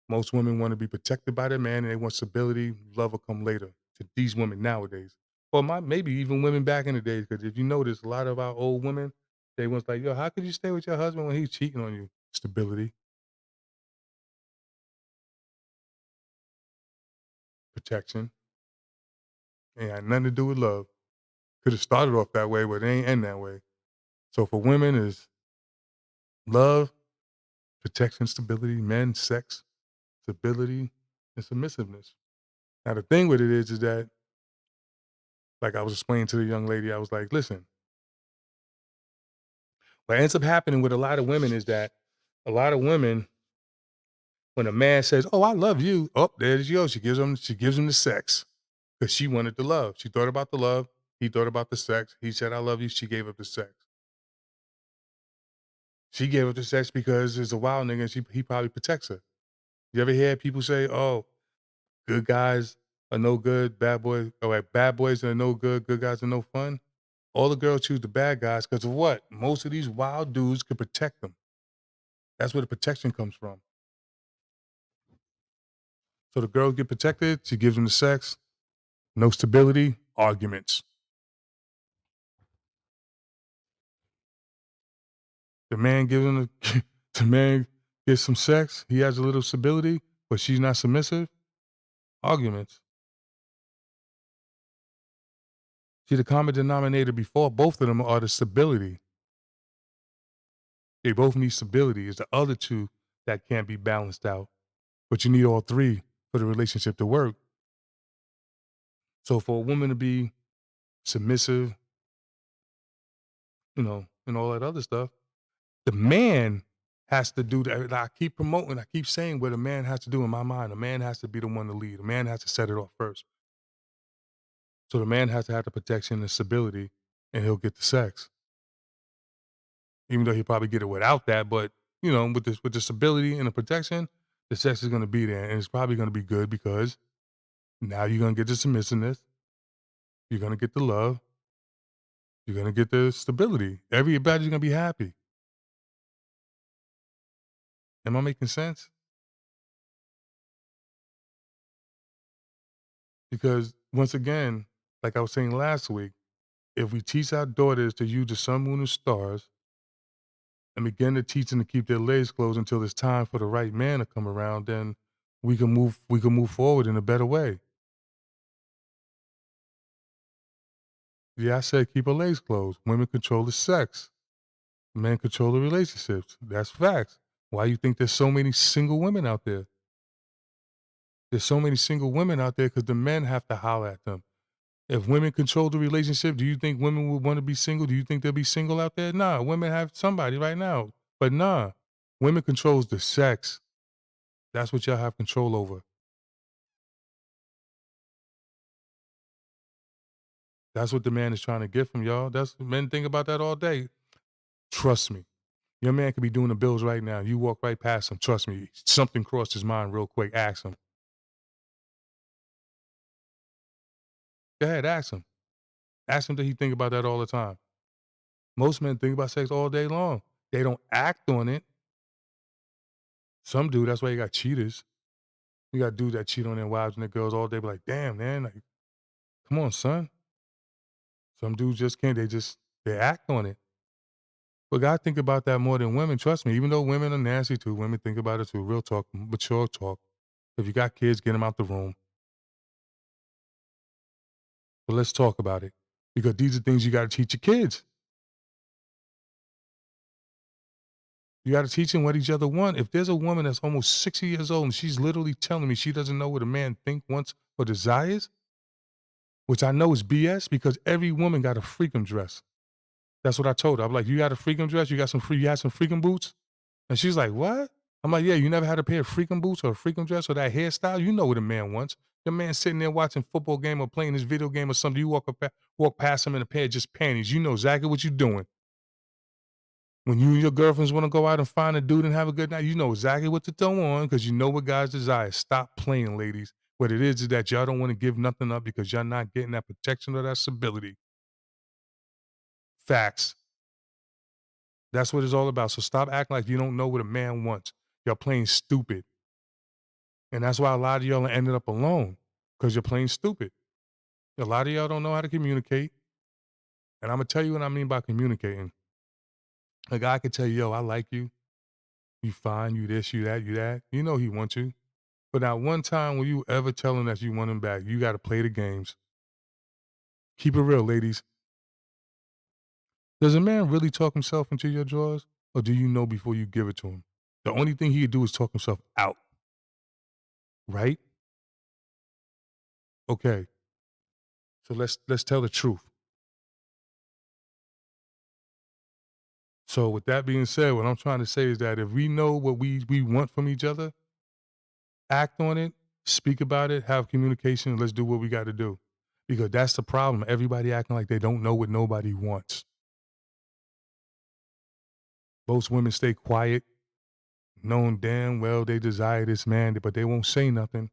Most women want to be protected by their man, and they want stability. Love will come later to these women nowadays. Well, maybe even women back in the days, because if you notice, a lot of our old women, they was like, "Yo, how could you stay with your husband when he's cheating on you?" Stability, protection, Ain't had nothing to do with love. Could have started off that way, but it ain't end that way. So for women is love, protection, stability, men, sex, stability, and submissiveness. Now the thing with it is that, like I was explaining to the young lady, I was like, listen, what ends up happening with a lot of women is that a lot of women, when a man says, "Oh, I love you," oh, there she goes. She gives him the sex because she wanted the love. She thought about the love. He thought about the sex. He said, "I love you." She gave up the sex. She gave up the sex because it's a wild nigga and he probably protects her. You ever hear people say, "Oh, good guys are no good, bad boys, or like bad boys are no good guys are no fun"? All the girls choose the bad guys because of what? Most of these wild dudes can protect them. That's where the protection comes from. So the girls get protected. She gives them the sex. No stability, arguments. The man gives him the man gets some sex. He has a little stability, but she's not submissive. Arguments. See, the common denominator before both of them are the stability. They both need stability. It's the other two that can't be balanced out. But you need all three for the relationship to work. So for a woman to be submissive, and all that other stuff, the man has to do that. I keep promoting, I keep saying what a man has to do in my mind. A man has to be the one to lead. A man has to set it off first. So the man has to have the protection and stability, and he'll get the sex. Even though he'll probably get it without that, but with the stability and the protection, the sex is gonna be there, and it's probably gonna be good because now you're gonna get the submissiveness, you're gonna get the love, you're gonna get the stability. Everybody's gonna be happy. Am I making sense? Because once again, like I was saying last week, if we teach our daughters to use the sun, moon, and stars and begin to teach them to keep their legs closed until it's time for the right man to come around, then we can move forward in a better way. Yeah, I said keep her legs closed. Women control the sex. Men control the relationships. That's facts. Why you think there's so many single women out there? There's so many single women out there because the men have to holler at them. If women control the relationship, do you think women would want to be single? Do you think they'll be single out there? Nah, women have somebody right now. But nah, women controls the sex. That's what y'all have control over. That's what the man is trying to get from y'all. That's men think about that all day. Trust me. Your man could be doing the bills right now. You walk right past him. Trust me. Something crossed his mind real quick. Ask him. Go ahead, ask him. Ask him, does he think about that all the time? Most men think about sex all day long. They don't act on it. Some do. That's why you got cheaters. You got dudes that cheat on their wives and their girls all day. Be like, damn, man, like, come on, son. Some dudes just can't. They act on it. But God think about that more than women. Trust me. Even though women are nasty too, women think about it too. Real talk, mature talk. If you got kids, get them out the room. But let's talk about it because these are things you got to teach your kids. You got to teach them what each other want. If there's a woman that's almost 60 years old and she's literally telling me she doesn't know what a man thinks, wants, or desires, which I know is BS because every woman got a freakum dress. That's what I told her. I'm like, you got a freakum dress? You had some freakum boots? And she's like, what? I'm like, yeah, you never had a pair of freakum boots or a freakum dress or that hairstyle? You know what a man wants. Your man sitting there watching football game or playing his video game or something. You walk past him in a pair of just panties. You know exactly what you're doing. When you and your girlfriends want to go out and find a dude and have a good night, you know exactly what to throw on because you know what guys desire. Stop playing, ladies. What it is that y'all don't want to give nothing up because y'all not getting that protection or that stability. Facts. That's what it's all about. So stop acting like you don't know what a man wants. Y'all playing stupid. And that's why a lot of y'all ended up alone because you're playing stupid. A lot of y'all don't know how to communicate. And I'm going to tell you what I mean by communicating. A guy could tell you, yo, I like you. You fine, you this, you that, you that. You know he wants you. But not one time will you ever tell him that you want him back. You got to play the games. Keep it real, ladies. Does a man really talk himself into your drawers, or do you know before you give it to him? The only thing he could do is talk himself out, right? Okay, so let's tell the truth. So with that being said, what I'm trying to say is that if we know what we want from each other, act on it, speak about it, have communication, let's do what we got to do. Because that's the problem. Everybody acting like they don't know what nobody wants. Most women stay quiet, knowing damn well they desire this man, but they won't say nothing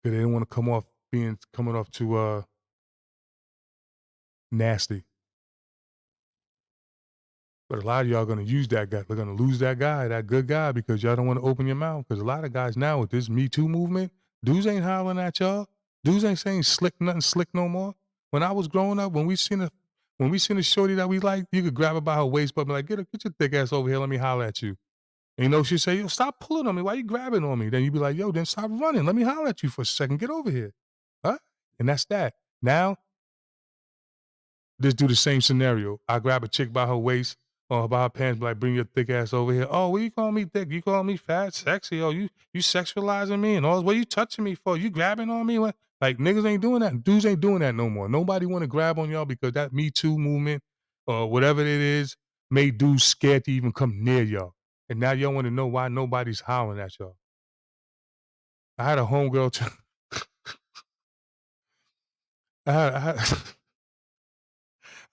because they don't want to coming off too nasty. But a lot of y'all gonna use that guy. They're gonna lose that guy, that good guy, because y'all don't want to open your mouth. Because a lot of guys now with this Me Too movement, dudes ain't hollering at y'all. Dudes ain't saying nothing slick no more. When I was growing up, when we seen a shorty that we liked, you could grab her by her waist, but be like, get your thick ass over here, let me holler at you. And you know, she'd say, yo, stop pulling on me. Why you grabbing on me? Then you'd be like, yo, then stop running. Let me holler at you for a second. Get over here. Huh? And that's that. Now, just do the same scenario. I grab a chick by her waist or by her pants, be like, bring your thick ass over here. Oh, what you call me thick? You call me fat, sexy? Oh, you sexualizing me and all. What you touching me for? You grabbing on me? What? Like niggas ain't doing that. Dudes ain't doing that no more. Nobody want to grab on y'all because that Me Too movement or whatever it is made dudes scared to even come near y'all. And now y'all want to know why nobody's hollering at y'all. I had a homegirl. I had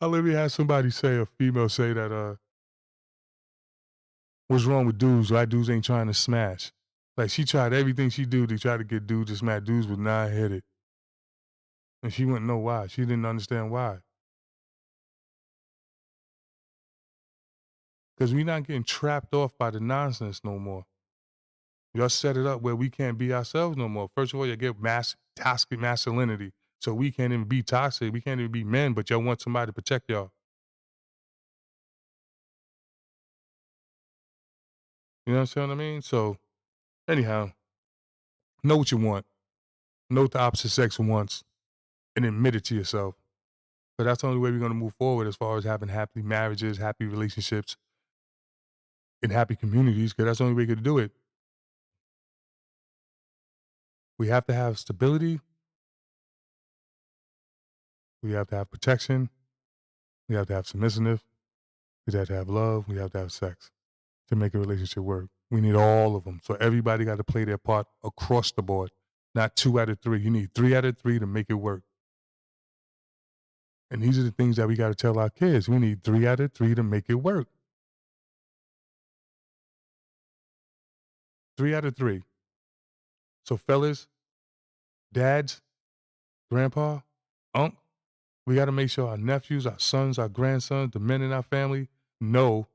I literally had somebody say, a female say that what's wrong with dudes? Why dudes ain't trying to smash? Like she tried everything she do to try to get dudes to smash. Dudes would not hit it. And she wouldn't know why. She didn't understand why. Because we're not getting trapped off by the nonsense no more. Y'all set it up where we can't be ourselves no more. First of all, you get toxic masculinity. So we can't even be toxic. We can't even be men, but y'all want somebody to protect y'all. You know what I mean? So anyhow, know what you want. Know what the opposite sex wants and admit it to yourself. But that's the only way we're going to move forward as far as having happy marriages, happy relationships, and happy communities, because that's the only way we could do it. We have to have stability. We have to have protection. We have to have submissiveness. We have to have love. We have to have sex to make a relationship work. We need all of them. So everybody got to play their part across the board, not 2 out of 3. You need 3 out of 3 to make it work. And these are the things that we got to tell our kids. We need 3 out of 3 to make it work. 3 out of 3. So fellas, dads, grandpa, unc, we got to make sure our nephews, our sons, our grandsons, the men in our family know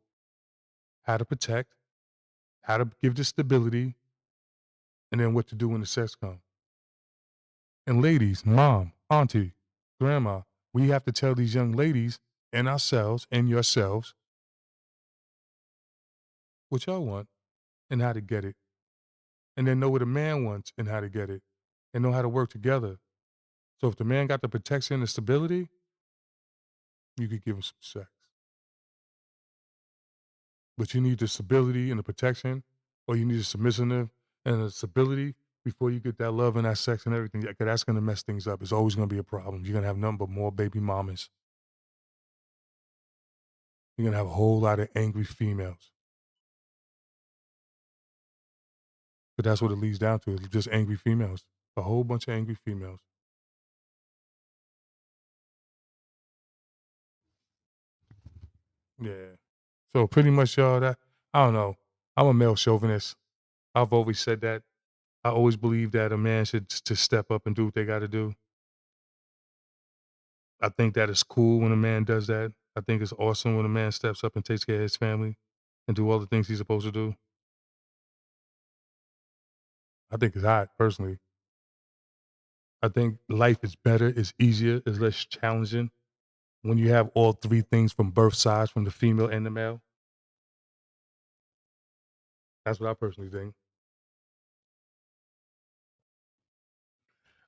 how to protect, how to give the stability, and then what to do when the sex comes. And ladies, mom, auntie, grandma, we have to tell these young ladies and ourselves and yourselves what y'all want and how to get it. And then know what a man wants and how to get it. And know how to work together. So if the man got the protection and stability, you could give him some sex. But you need the stability and the protection, or you need a submissiveness and a stability before you get that love and that sex and everything. Because that's going to mess things up. It's always going to be a problem. You're going to have nothing but more baby mamas. You're going to have a whole lot of angry females. But that's what it leads down to, is just angry females. A whole bunch of angry females. Yeah. So pretty much, y'all, that, I don't know. I'm a male chauvinist. I've always said that. I always believe that a man should just step up and do what they got to do. I think that is cool when a man does that. I think it's awesome when a man steps up and takes care of his family and do all the things he's supposed to do. I think it's hot, personally. I think life is better, it's easier, it's less challenging when you have all 3 things from both sides, from the female and the male. That's what I personally think.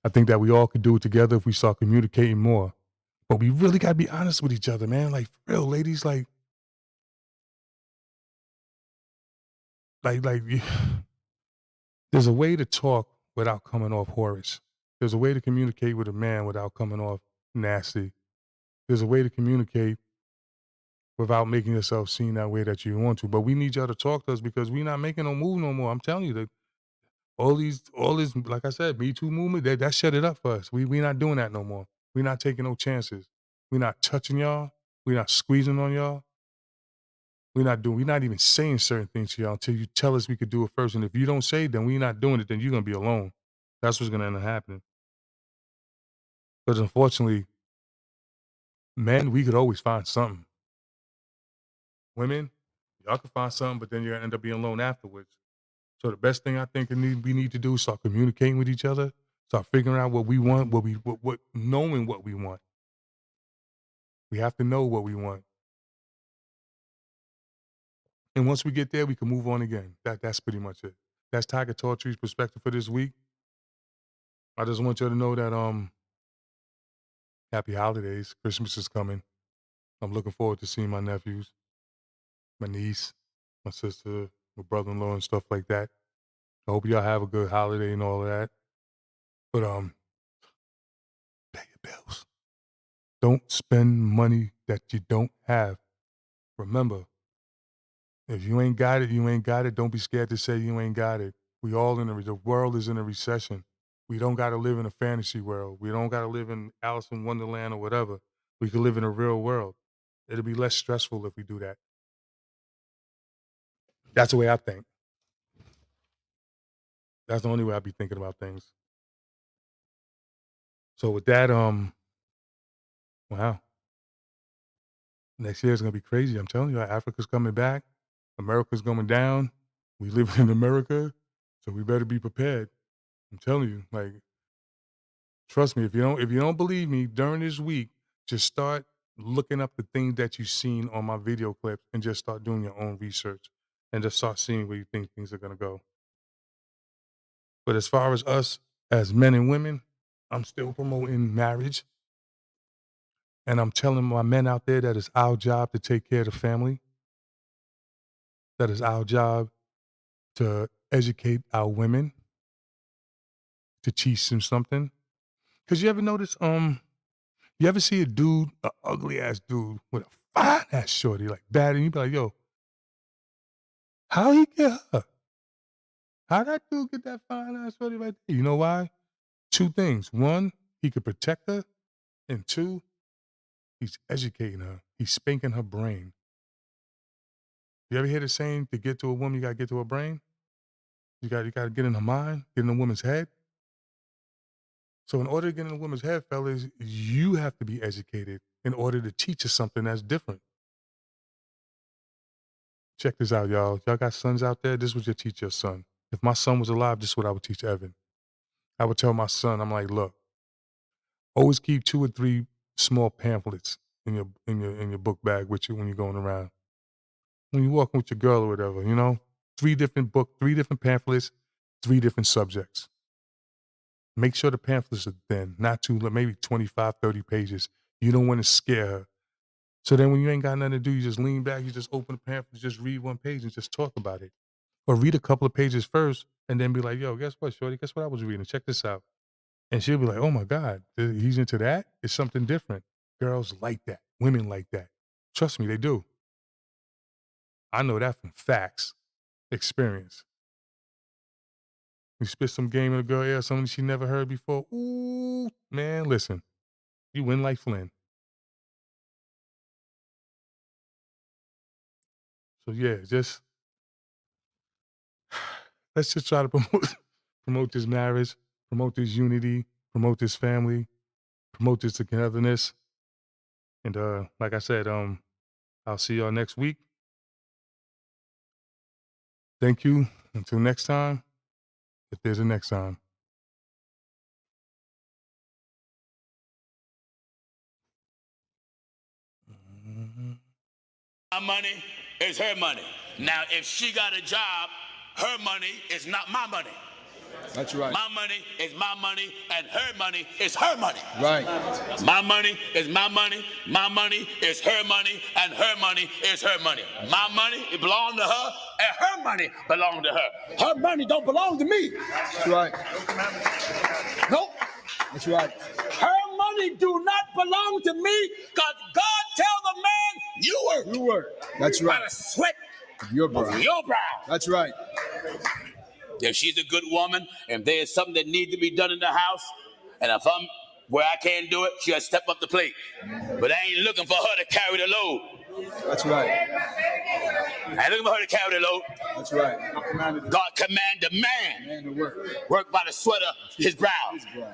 I think that we all could do it together if we start communicating more. But we really gotta be honest with each other, man. Like, for real, ladies, like, there's a way to talk without coming off whorish. There's a way to communicate with a man without coming off nasty. There's a way to communicate without making yourself seem that way that you want to. But we need y'all to talk to us because we not making no move no more. I'm telling you that all this, like I said, Me Too movement, that shut it up for us. We not doing that no more. We not taking no chances. We not touching y'all. We not squeezing on y'all. We not even saying certain things to y'all until you tell us we could do it first. And if you don't say it, then we not doing it, then you're gonna be alone. That's what's gonna end up happening. Because unfortunately, men, we could always find something. Women, y'all can find something, but then you're gonna end up being alone afterwards. So the best thing I think we need to do is start communicating with each other, start figuring out what we want, knowing what we want. We have to know what we want. And once we get there, we can move on again. That's pretty much it. That's Tiger Tawtry's perspective for this week. I just want you to know that happy holidays. Christmas is coming. I'm looking forward to seeing my nephews, my niece, my sister, my brother-in-law, and stuff like that. I hope y'all have a good holiday and all of that. But pay your bills. Don't spend money that you don't have. Remember, if you ain't got it, you ain't got it. Don't be scared to say you ain't got it. We all the world is in a recession. We don't got to live in a fantasy world. We don't got to live in Alice in Wonderland or whatever. We can live in a real world. It'll be less stressful if we do that. That's the way I think. That's the only way I be thinking about things. So with that, wow, next year is gonna be crazy. I'm telling you, Africa's coming back. America's going down. We live in America, so we better be prepared. I'm telling you, like, trust me. If you don't believe me, during this week, just start looking up the things that you've seen on my video clips, and just start doing your own research, and just start seeing where you think things are gonna go. But as far as us as men and women, I'm still promoting marriage. And I'm telling my men out there that it's our job to take care of the family. That is our job to educate our women, to teach them something. Cause you ever notice, you ever see a dude, a ugly ass dude with a fine ass shorty, like bad, and you be like, yo, how he get her? How that dude get that fine ass shorty right there? You know why? Two things. One, he could protect her, and two, he's educating her. He's spanking her brain. You ever hear the saying, to get to a woman, you gotta get to her brain? You gotta get in her mind, get in a woman's head. So in order to get in a woman's head, fellas, you have to be educated in order to teach her something that's different. Check this out, y'all. Y'all got sons out there? This is what you teach your son. If my son was alive, this is what I would teach Evan. I would tell my son, I'm like, look, always keep 2 or 3 small pamphlets in your book bag with you when you're going around. When you're walking with your girl or whatever, 3 different books, 3 different pamphlets, 3 different subjects. Make sure the pamphlets are thin, not too, maybe 25, 30 pages. You don't want to scare her. So then when you ain't got nothing to do, you just lean back, you just open the pamphlet, just read 1 page and just talk about it. Or read a couple of pages first and then be like, yo, guess what, shorty? Guess what I was reading? Check this out. And she'll be like, oh my God, he's into that? It's something different. Girls like that. Women like that. Trust me, they do. I know that from facts, experience. You spit some game in a girl ear, something she never heard before. Ooh, man, listen. You win like Flynn. So yeah, let's just try to promote this marriage, promote this unity, promote this family, promote this togetherness. And like I said, I'll see y'all next week. Thank you. Until next time, if there's a next time. My money is her money. Now, if she got a job, her money is not my money. That's right. My money is my money, and her money is her money. Right. My money is my money is her money, and her money is her money. My money, it belongs to her, and her money belongs to her. Her money don't belong to me. That's right. Nope. That's right. Her money do not belong to me, because God tell the man, you work. You work. That's By right. the sweat Your brow. of your brow. That's right. If she's a good woman, and there's something that needs to be done in the house, and if I'm where I can't do it, she'll step up the plate. But I ain't looking for her to carry the load. That's right. I ain't looking for her to carry the load. That's right. God commanded man Man to work. work by the sweat of his brow. His brow.